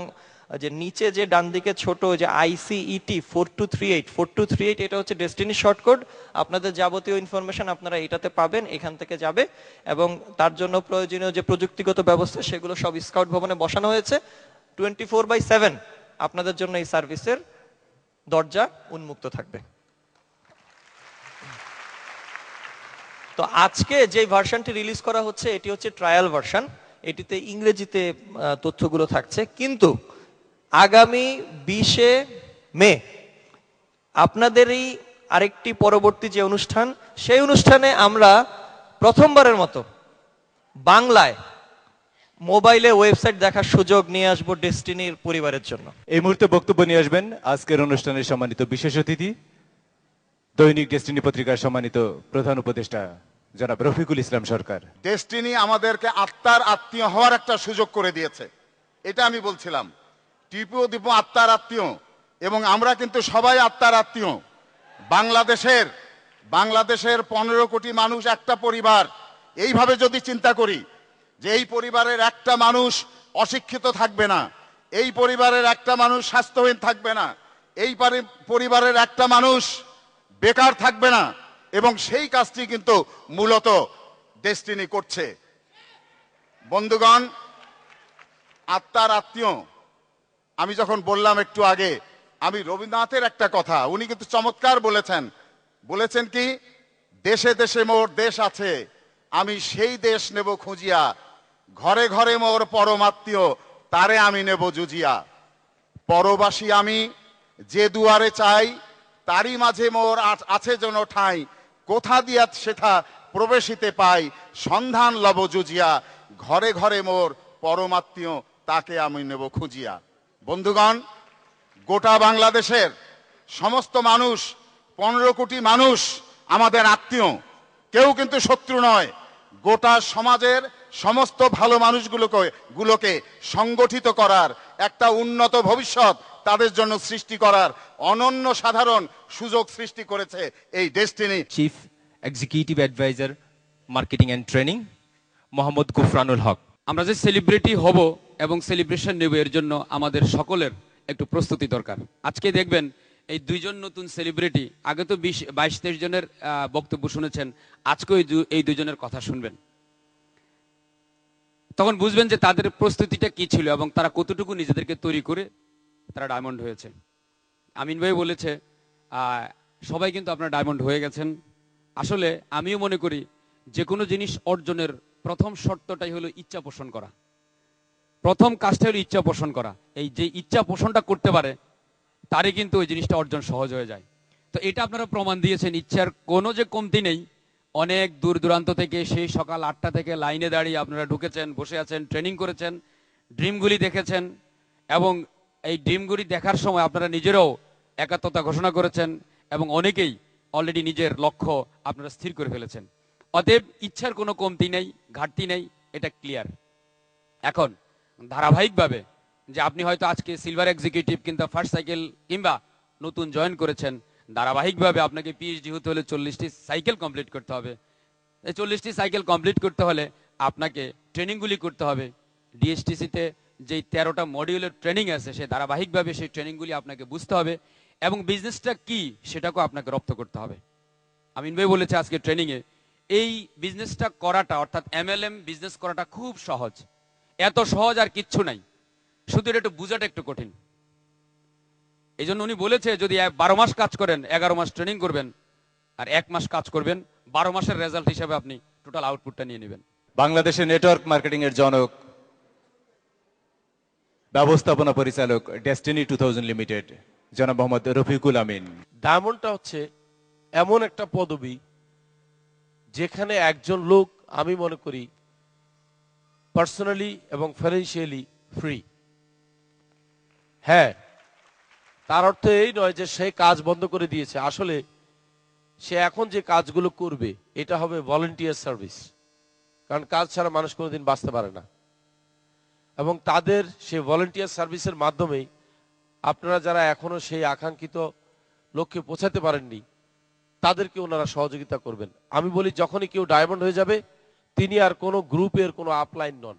যে নিচে যে ডান দিকে ছোট যে ICET 4238 এটা হচ্ছে ডেস্টিনি শর্টকোড। আপনাদের যাবতীয় ইনফরমেশন আপনারা এটাতে পাবেন, এখান থেকে যাবে, এবং তার জন্য প্রয়োজনীয় যে প্রযুক্তিগত ব্যবস্থা সেগুলো সব স্কাউট ভবনে বসানো হয়েছে। 24/7 আপনাদের জন্য এই সার্ভিসের দরজা উন্মুক্ত থাকবে। তো আজকে যে ভার্সনটি রিলিজ করা হচ্ছে, এটি হচ্ছে ট্রায়াল ভার্সন। এটিতে ইংরেজিতে তথ্যগুলো থাকছে, কিন্তু আগামী 20 মে আপনাদেরই আরেকটি পরবর্তী যে অনুষ্ঠান, সেই অনুষ্ঠানে আমরা প্রথমবারের মতো বাংলায় মোবাইলে ওয়েবসাইট দেখার সুযোগ নিয়ে আসবো ডেস্টিনির পরিবারের জন্য। এই মুহূর্তে বক্তব্য নিয়ে আসবেন আজকের অনুষ্ঠানের সম্মানিত বিশেষ অতিথি, দৈনিক ডেস্টিনি পত্রিকার সম্মানিত প্রধান উপদেষ্টা জনাব রফিকুল ইসলাম সরকার। ডেস্টিনি আমাদেরকে আত্মার আত্মীয় হওয়ার একটা সুযোগ করে দিয়েছে, এটা আমি বলছিলাম। টিপু দীপু আত্মার আত্মীয়, এবং আমরা কিন্তু সবাই আত্মার আত্মীয়। বাংলাদেশের 15 কোটি মানুষ একটা পরিবার। এইভাবে যদি চিন্তা করি যে এই পরিবারের একটা মানুষ অশিক্ষিত থাকবে না, এই পরিবারের একটা মানুষ স্বাস্থ্যহীন থাকবে না, এই পরিবারের একটা মানুষ বেকার থাকবে না, এবং সেই কাজটি কিন্তু মূলত ডেস্টিনি করছে। বন্ধুগণ, আত্মার আত্মীয়, আমি যখন বললাম একটু আগে, আমি রবীন্দ্রনাথের একটা কথা উনি কিন্তু চমৎকার বলেছেন কি, দেশে দেশে মোর দেশ আছে, আমি সেই দেশ নেব খুঁজিয়া, ঘরে ঘরে মোর পরমাত্মীয়, তারে আমি নেব জুজিয়া। পরবাসী আমি যে দুয়ারে চাই, তারই মাঝে মোর আছে যেন ঠাঁই, কোথা দিয়া সেথা প্রবেশিতে পাই, সন্ধান লব জুজিয়া, ঘরে ঘরে মোর পরমাত্মীয়, তাকে আমি নেব খুঁজিয়া। বন্ধুগণ, গোটা বাংলাদেশের সমস্ত মানুষ, 15 কোটি মানুষ আমাদের আত্মীয়, কেউ কিন্তু শত্রু নয়। গোটা সমাজের সমস্ত ভালো মানুষগুলোকে সংগঠিত করার, একটা উন্নত ভবিষ্যৎ তাদের জন্য সৃষ্টি করার অনন্য সাধারণ সুযোগ সৃষ্টি করেছে এই Destiny. Chief executive adviser marketing and training Mohammad Gufranul Haque. আমরা যে সেলিব্রিটি হব এবং সেলিব্রেশন নেব, এর জন্য আমাদের সকলের একটু প্রস্তুতি দরকার। আজকে দেখবেন এই দুইজন নতুন সেলিব্রিটি, আগে তো 22-23 জনের বক্তব্য শুনেছেন, আজকেও এই দুজনের কথা শুনবেন, তখন বুঝবেন যে তাদের প্রস্তুতিটা কি ছিল এবং তারা কতটুকু নিজেদেরকে তৈরি করে তারা ডায়মন্ড হয়েছে। আমিন ভাই বলেছে সবাই কিন্তু আপনারা ডায়মন্ড হয়ে গেছেন। আসলে আমিও মনে করি যে কোনো জিনিস অর্জনের প্রথম শর্তটাই হলো ইচ্ছা পোষণ করা। প্রথম কাজটা হলো ইচ্ছা পোষণ করা। এই যে ইচ্ছা পোষণটা করতে পারে তারই কিন্তু ওই জিনিসটা অর্জন সহজ হয়ে যায়। তো এটা আপনারা প্রমাণ দিয়েছেন, ইচ্ছার কোনো যে কমতি নেই। অনেক দূর দূরান্ত থেকে সেই সকাল 8টা থেকে লাইনে দাঁড়িয়ে আপনারা ঢুকেছেন, বসে আছেন, ট্রেনিং করেছেন, ড্রিমগুলি দেখেছেন এবং এই ড্রিমগুলি দেখার সময় আপনারা নিজেরাও একাত্মতা ঘোষণা করেছেন এবং অনেকেই অলরেডি নিজের লক্ষ্য আপনারা স্থির করে ফেলেছেন। অতএব ইচ্ছার কোনো কমতি নেই, ঘাটতি নেই, এটা ক্লিয়ার। এখন ধারাবাহিকভাবে যে আপনি হয়তো আজকে সিলভার এক্সিকিউটিভ কিন্তু ফার্স্ট সাইকেল কিংবা নতুন জয়েন করেছেন, ধারাবাহিকভাবে আপনাকে পিএইচডি হতে হলে 40টি সাইকেল কমপ্লিট করতে হবে। এই 40টি সাইকেল কমপ্লিট করতে হলে আপনাকে ট্রেনিংগুলি করতে হবে। ডিএসটিসিতে যেই 13টা মডিউলের ট্রেনিং আছে সেই ধারাবাহিকভাবে সেই ট্রেনিংগুলি আপনাকে বুঝতে হবে এবং বিজনেসটা কি সেটাকেও আপনাকে রপ্ত করতে হবে। আমিন ভাই বলেছে আজকে ট্রেনিংয়ে এই বিজনেসটা করাটা অর্থাৎ MLM বিজনেস করাটা খুব সহজ, এত সহজ আর কিচ্ছু নাই, শুধু এটা একটু বোঝাটা একটু কঠিন। এই জন্য উনি বলেছে যদি 12 মাস কাজ করেন, 11 মাস ট্রেনিং করবেন আর 1 মাস কাজ করবেন, 12 মাসের রেজাল্ট হিসেবে আপনি টোটাল আউটপুটটা নিয়ে নেবেন। বাংলাদেশের নেটওয়ার্ক মার্কেটিং এর জনক, ব্যবস্থাপনা পরিচালক, ডেস্টিনি 2000 লিমিটেড, জনাব মোহাম্মদ রফিকুল আমিন। ডায়মন্ডটা হচ্ছে এমন একটা পদবি যেখানে একজন লোক, আমি মনে করি পার্সোনালি এবং ফাইন্যান্সিয়ালি ফ্রি। হ্যাঁ, তার অর্থ এই নয় যে সে কাজ বন্ধ করে দিয়েছে। আসলে সে এখন যে কাজগুলো করবে এটা হবে ভলান্টিয়ার সার্ভিস, কারণ কাজ ছাড়া মানুষ কোনোদিন বাঁচতে পারে না। এবং তাদের সেই ভলান্টিয়ার সার্ভিসের মাধ্যমেই আপনারা যারা এখনো সেই আকাঙ্ক্ষিত লক্ষ্যে পৌঁছাতে পারেননি তাদেরকে ওনারা সহযোগিতা করবেন। আমি বলি যখনই কেউ ডায়মন্ড হয়ে যাবে তিনি আর কোনো গ্রুপের কোনো আপলাইন নন,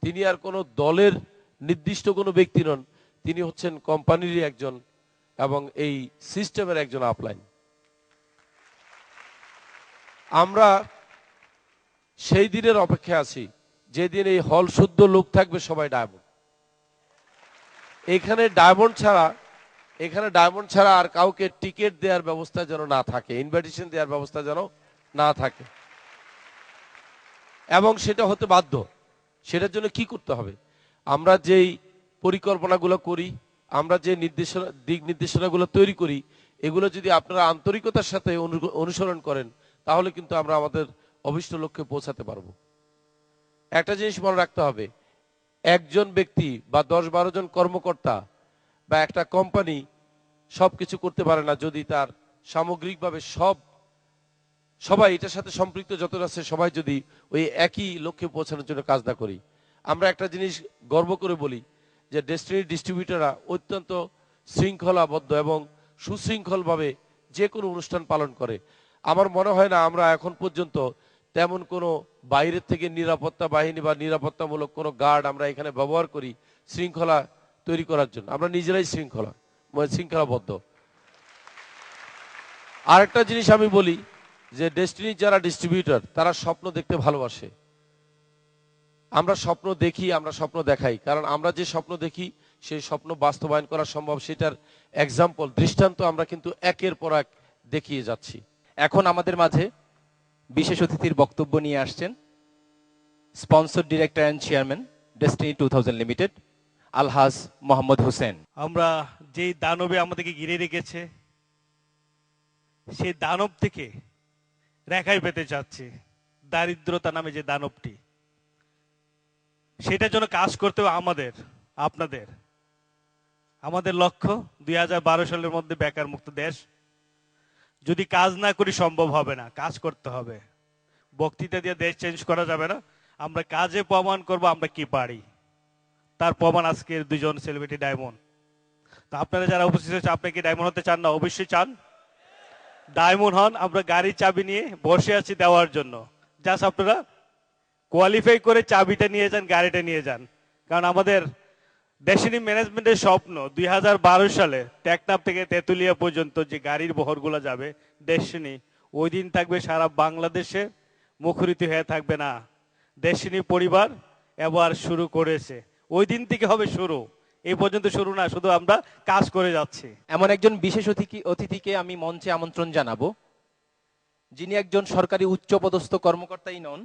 তিনি আর কোনো দলের নির্দিষ্ট কোনো ব্যক্তি নন, তিনি হচ্ছেন কোম্পানিরই একজন এবং এই সিস্টেমের একজন আপলাইন। আমরা সেই দিনের অপেক্ষায় আছি যেদিন এই হল শুদ্ধ লোক থাকবে সবাই ডায়মন্ড। এখানে ডায়মন্ড ছাড়া আর কাউকে টিকিট দেওয়ার ব্যবস্থা যেন না থাকে, ইনভাইটেশন দেওয়ার ব্যবস্থা যেন না থাকে, এবং সেটা হতে বাধ্য। সেটার জন্য কি করতে হবে? আমরা যেই পরিকল্পনাগুলো করি, আমরা যে দিক নির্দেশনাগুলো তৈরি করি, এগুলো যদি আপনারা আন্তরিকতার সাথে অনুসরণ করেন তাহলে কিন্তু আমরা আমাদের অভিষ্ট লক্ষ্যে পৌঁছাতে পারবো। একটা জিনিস মনে রাখতে হবে, একজন ব্যক্তি বা 10-12 জন কর্মকর্তা বা একটা কোম্পানি সবকিছু করতে পারে না যদি তার সামগ্রিকভাবে সবাই এটার সাথে সম্পৃক্ত যত আছে সবাই যদি ওই একই লক্ষ্যে পৌঁছানোর জন্য কাজ না করি। আমরা একটা জিনিস গর্ব করে বলি যে ডেস্টিনি ডিস্ট্রিবিউটররা অত্যন্ত শৃঙ্খলাবদ্ধ এবং সুশৃঙ্খলভাবে যে কোনো অনুষ্ঠান পালন করে। আমার মনে হয় না আমরা এখন পর্যন্ত তেমন কোনো বাইরের থেকে নিরাপত্তা বাহিনী বা নিরাপত্তামূলক কোনো গার্ড আমরা এখানে ব্যবহার করি শৃঙ্খলা তৈরি করার জন্য। আমরা নিজেরাই শৃঙ্খলাবদ্ধ। আরেকটা জিনিস আমি বলি যে ডেস্টিনির যারা ডিস্ট্রিবিউটর তারা স্বপ্ন দেখতে ভালোবাসে। আমরা স্বপ্ন দেখি, আমরা স্বপ্ন দেখাই, কারণ আমরা যে স্বপ্ন দেখি সেই স্বপ্ন বাস্তবায়ন করা সম্ভব, সেটার এক্সাম্পল, দৃষ্টান্ত আমরা কিন্তু একের পর এক দেখিয়ে যাচ্ছি। এখন আমাদের মাঝে বিশেষ অতিথির বক্তব্য নিয়ে আসছেন sponsor director and chairman Destiny 2000 limited Alhaj Mohammad Hossain. আমরা যেই দানবে আমাদেরকে ঘিরে রেখেছে সেই দানব থেকে রেহাই পেতে চাচ্ছি, দারিদ্রতা নামে যে দানবটি, সেটার জন্য কাজ করতে হবে আমাদের লক্ষ্য 2012 সালের মধ্যে বেকার মুক্ত দেশ। যদি কাজ না করি সম্ভব হবে না, কাজ করতে হবে। বক্তৃতা দিয়ে দেশ চেঞ্জ করা যাবে না, আমরা কাজে প্রমাণ করব আমরা কি পারি। তার প্রমাণ আজকের দুজন সেলিব্রিটি ডায়মন্ড। তো আপনারা যারা উপস্থিত হয়েছে, আপনি কি ডায়মন্ড হতে চান না? অবশ্যই চান, ডায়মন্ড হন। আমরা গাড়ির চাবি নিয়ে বসে আছি দেওয়ার জন্য, জাস্ট আপনারা কোয়ালিফাই করে চাবিটা নিয়ে যান, গাড়িটা নিয়ে যান। কারণ আমাদের ডেস্টিনি ম্যানেজমেন্টের স্বপ্ন 2012 সালে টেকনাফ থেকে তেতুলিয়া পর্যন্ত যে গাড়ির বহরগুলো যাবে ডেস্টিনি, ওই দিন থাকবে সারা বাংলাদেশে মুখরিত হয়ে থাকবে না ডেস্টিনি পরিবার এবার শুরু করেছে। ওই দিন থেকে হবে শুরু, এই পর্যন্ত শুরু না, শুধু আমরা কাজ করে যাচ্ছি। এমন একজন বিশেষ অতিথিকে আমি মঞ্চে আমন্ত্রণ জানাবো, যিনি একজন সরকারি উচ্চপদস্থ কর্মকর্তাই নন,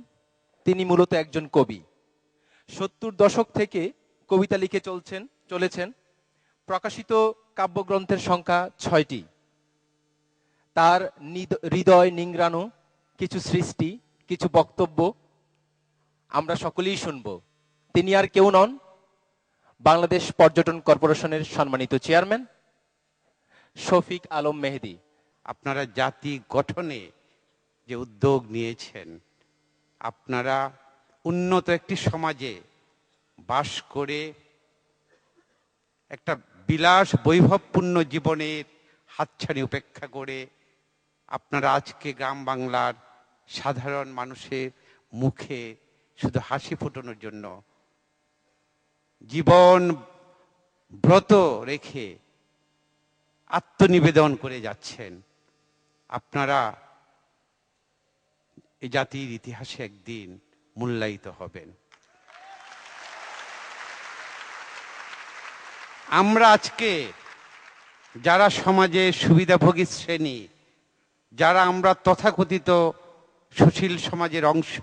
তিনি মূলত একজন কবি। 70 দশক থেকে কবিতা লিখে চলেছেন। প্রকাশিত কাব্যগ্রন্থের সংখ্যা 6টি। তার হৃদয় নিংড়ানো কিছু সৃষ্টি, কিছু বক্তব্য আমরা সকলেই শুনব। তিনি আর কেউ নন, বাংলাদেশ পর্যটন কর্পোরেশনের সম্মানিত চেয়ারম্যান শফিক আলম মেহেদী। আপনারা জাতি গঠনে যে উদ্যোগ নিয়েছেন, আপনারা উন্নত একটি সমাজে বাস করে একটা বিলাস বৈভবপূর্ণ জীবনের হাতছানি উপেক্ষা করে আপনারা আজকে গ্রাম বাংলার সাধারণ মানুষের মুখে শুধু হাসি ফোটানোর জন্য জীবন ব্রত রেখে আত্মনিবেদন করে যাচ্ছেন। আপনারা এই জাতির ইতিহাসে একদিন মূল্যায়িত হবেন। আমরা আজকে যারা সমাজে সুবিধাভোগী শ্রেণী, যারা আমরা তথাকথিত সুশীল সমাজের অংশ,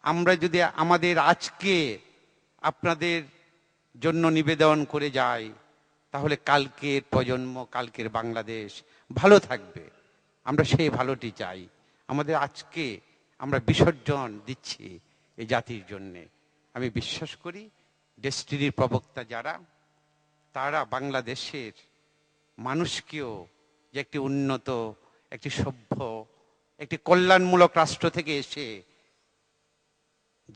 আমরা যদি আমাদের আজকে আপনাদের জন্য নিবেদন করে যাই, তাহলে কালকের প্রজন্ম, কালকের বাংলাদেশ ভালো থাকবে। আমরা সেই ভালোটি চাই। আমাদের আজকে আমরা বিসর্জন দিচ্ছি এই জাতির জন্যে। আমি বিশ্বাস করি ডেস্টিনির প্রবক্তা যারা, তারা বাংলাদেশের মানুষকেও যে একটি উন্নত, একটি সভ্য, একটি কল্যাণমূলক রাষ্ট্র থেকে এসে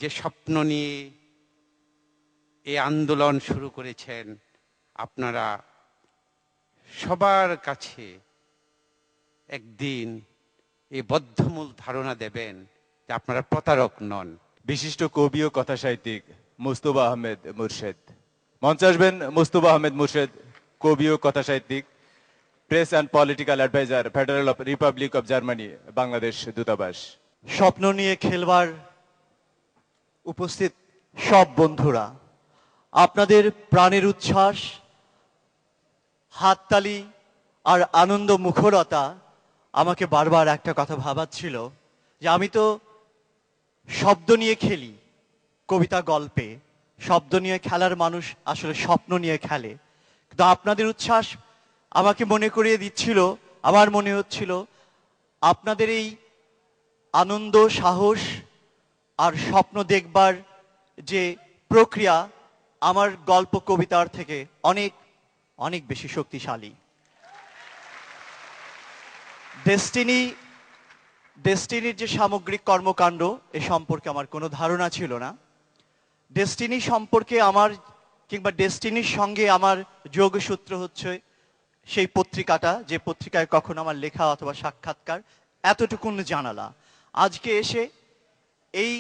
যে স্বপ্ন নিয়ে এই আন্দোলন শুরু করেছেন, আপনারা সবার কাছে একদিন এই বদ্ধমূল ধারণা দেবেন যে আপনারা প্রতারক নন। বিশিষ্ট কবি ও কথা সাহিত্যিক মুস্তফা আহমেদ মুর্শেদ। মঞ্চে আসবেন মুস্তফা আহমেদ মুর্শেদ, কবি ও কথা সাহিত্যিক, press and political adviser, federal of republic of Germany, Bangladesh দূতাবাস। স্বপ্ন নিয়ে খেলবার উপস্থিত সব বন্ধুরা, আপনাদের প্রাণের উচ্ছ্বাস, হাততালি আর আনন্দ মুখরতা আমাকে বারবার একটা কথা ভাবাচ্ছিল যে আমি তো শব্দ নিয়ে খেলি, কবিতা গল্পে শব্দ নিয়ে খেলার মানুষ আসলে স্বপ্ন নিয়ে খেলে। কিন্তু আপনাদের উচ্ছ্বাস আমাকে মনে করিয়ে দিচ্ছিল, আমার মনে হচ্ছিল আপনাদের এই আনন্দ, সাহস আর স্বপ্ন দেখবার যে প্রক্রিয়া আমার গল্প কবিতার থেকে অনেক অনেক বেশি শক্তিশালী। ডেস্টিনির যে সামগ্রিক কর্মকাণ্ড এ সম্পর্কে আমার কোনো ধারণা ছিল না। ডেস্টিনি সম্পর্কে আমার কিংবা ডেস্টিনির সঙ্গে আমার যোগসূত্র হচ্ছে সেই পত্রিকাটা, যে পত্রিকায় কখনো আমার লেখা অথবা সাক্ষাৎকার, এতটুকুন জানালা। আজকে এসে এই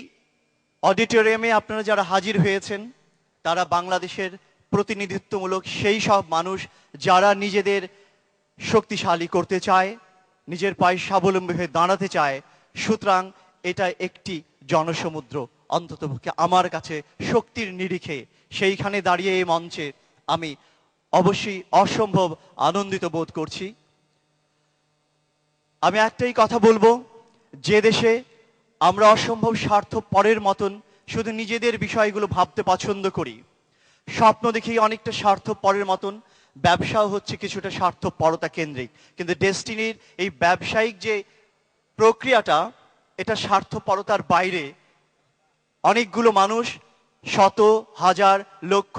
অডিটোরিয়ামে আপনারা যারা হাজির হয়েছেন, তারা বাংলাদেশের প্রতিনিধিত্বমূলক সেই সব মানুষ যারা নিজেদের শক্তিশালী করতে চায়, নিজের পায়ে স্বাবলম্বী হয়ে দাঁড়াতে চায়। সুতরাং এটা একটি জনসমুদ্র, অন্ততপক্ষে আমার কাছে শক্তির নিরিখে সেইখানে দাঁড়িয়ে এই মঞ্চে আমি অবশ্যই অসম্ভব আনন্দিত বোধ করছি। আমি একটাই কথা বলবো, যে দেশে আমরা অসম্ভব স্বার্থপরের মতন শুধু নিজেদের বিষয়গুলো ভাবতে পছন্দ করি, স্বপ্ন দেখেই অনেকটা স্বার্থপরের মতন, ব্যবসাও হচ্ছে কিছুটা স্বার্থপরতা কেন্দ্রিক। কিন্তু ডেস্টিনির এই ব্যবসায়িক যে প্রক্রিয়াটা, এটা স্বার্থপরতার বাইরে অনেকগুলো মানুষ, শত হাজার লক্ষ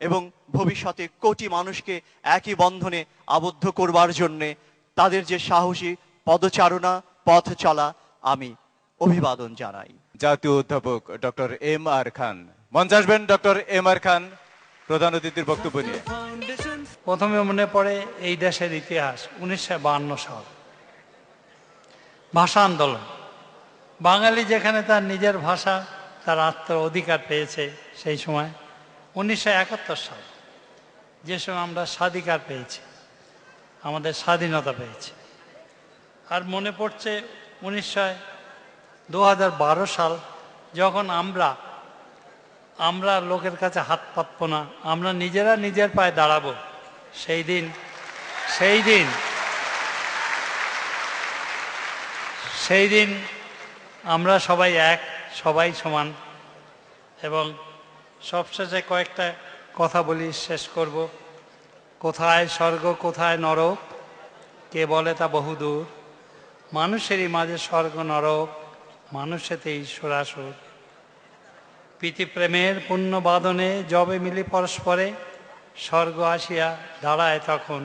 এবং ভবিষ্যতে কোটি মানুষকে একই বন্ধনে আবদ্ধ করবার জন্যে তাদের যে সাহসী পদচারণা, পথ চলা, আমি অভিবাদন জানাই। জাতীয় অধ্যাপক ডক্টর এম আর খান। মঞ্চে আসবেন ডক্টর এম আর খান প্রধান অতিথির বক্তব্য নিয়ে। প্রথমে মনে পড়ে এই দেশের ইতিহাস, 1952 সাল ভাষা আন্দোলন। বাঙালি যেখানে তার নিজের ভাষা, তার আত্ম অধিকার পেয়েছে, সেই সময় 1971 সাল, যে সময় আমরা স্বাধিকার পেয়েছি, আমাদের স্বাধীনতা পেয়েছি। আর মনে পড়ছে 2012 সাল, যখন আমরা লোকের কাছে হাত পাতব না, আমরা নিজেরা নিজের পায়ে দাঁড়াবো। সেই দিন আমরা সবাই এক, সবাই সমান। এবং সবশেষে কয়েকটা কথা বলি, শেষ করব। কোথায় স্বর্গ কোথায় নরক, কে বলে তা বহুদূর, মানুষেরই মাঝে স্বর্গ নরক, মানুষেতে ঈশ্বর আসুর। প্রীতিপ্রেমের পুণ্য বাদনে যবে মিলি পরস্পরে, স্বর্গ আসিয়া দাঁড়ায় তখন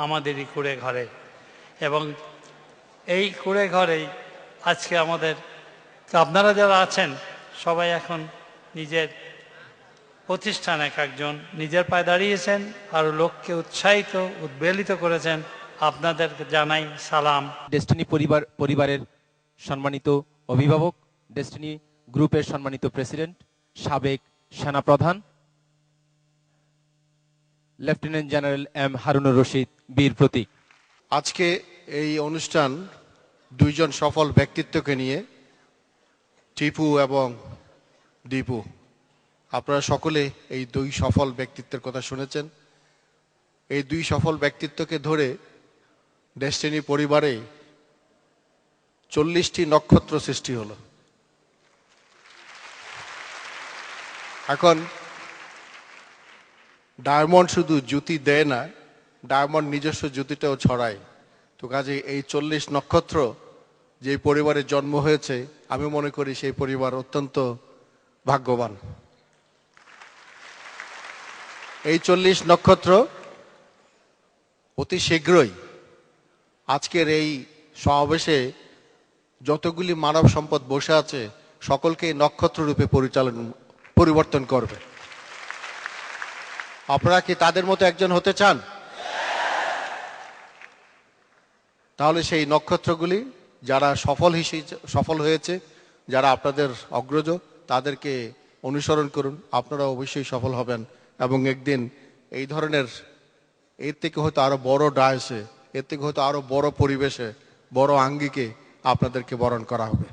আমাদেরই কুড়ে ঘরে। এবং এই কুড়ে ঘরেই আজকে আপনারা যারা আছেন সবাই এখন নিজের প্রতিষ্ঠান এক একজন নিজের পায়ে দাঁড়িয়েছেন, আর লোককে উৎসাহিত উদ্বেলিত করেছেন। আপনাদেরকে জানাই সালাম। ডেস্টিনি পরিবারের সম্মানিত অভিভাবক, ডেস্টিনি গ্রুপের সম্মানিত প্রেসিডেন্ট, সাবেক সেনাপ্রধান lieutenant general M Harunur Rashid, Bir Protik. আজকে এই অনুষ্ঠান দুইজন সফল ব্যক্তিত্বকে নিয়ে, টিপু এবং দীপু। আপনারা সকলে এই দুই সফল ব্যক্তিত্বের কথা শুনেছেন। এই দুই সফল ব্যক্তিত্বকে ধরে ডেস্টিনি পরিবারে 40টি নক্ষত্র সৃষ্টি হলো। এখন ডায়মন্ড শুধু জুতি দেয় না, ডায়মন্ড নিজস্ব জুতিটাও ছড়ায়। তো কাজে এই 40 নক্ষত্র যে পরিবারে জন্ম হয়েছে, আমি মনে করি সেই পরিবার অত্যন্ত ভাগ্যবান। এই 40 নক্ষত্র অতি শীঘ্রই আজকের এই সমাবেশে যতগুলি মানব সম্পদ বসে আছে সকলকে নক্ষত্র রূপে পরিবর্তন করবে। আপনারা কি তাদের মতো একজন হতে চান? তাহলে সেই নক্ষত্রগুলি যারা সফল হয়েছে, যারা আপনাদের অগ্রজ, তাদেরকে অনুসরণ করুন, আপনারা অবশ্যই সফল হবেন। এবং একদিন এই ধরনের এর থেকে হয়তো আরো বড় ডায়াসে, এর থেকে হয়তো আরো বড় পরিবেশে, বড় আঙ্গিকে আপনাদেরকে বরণ করা হবে।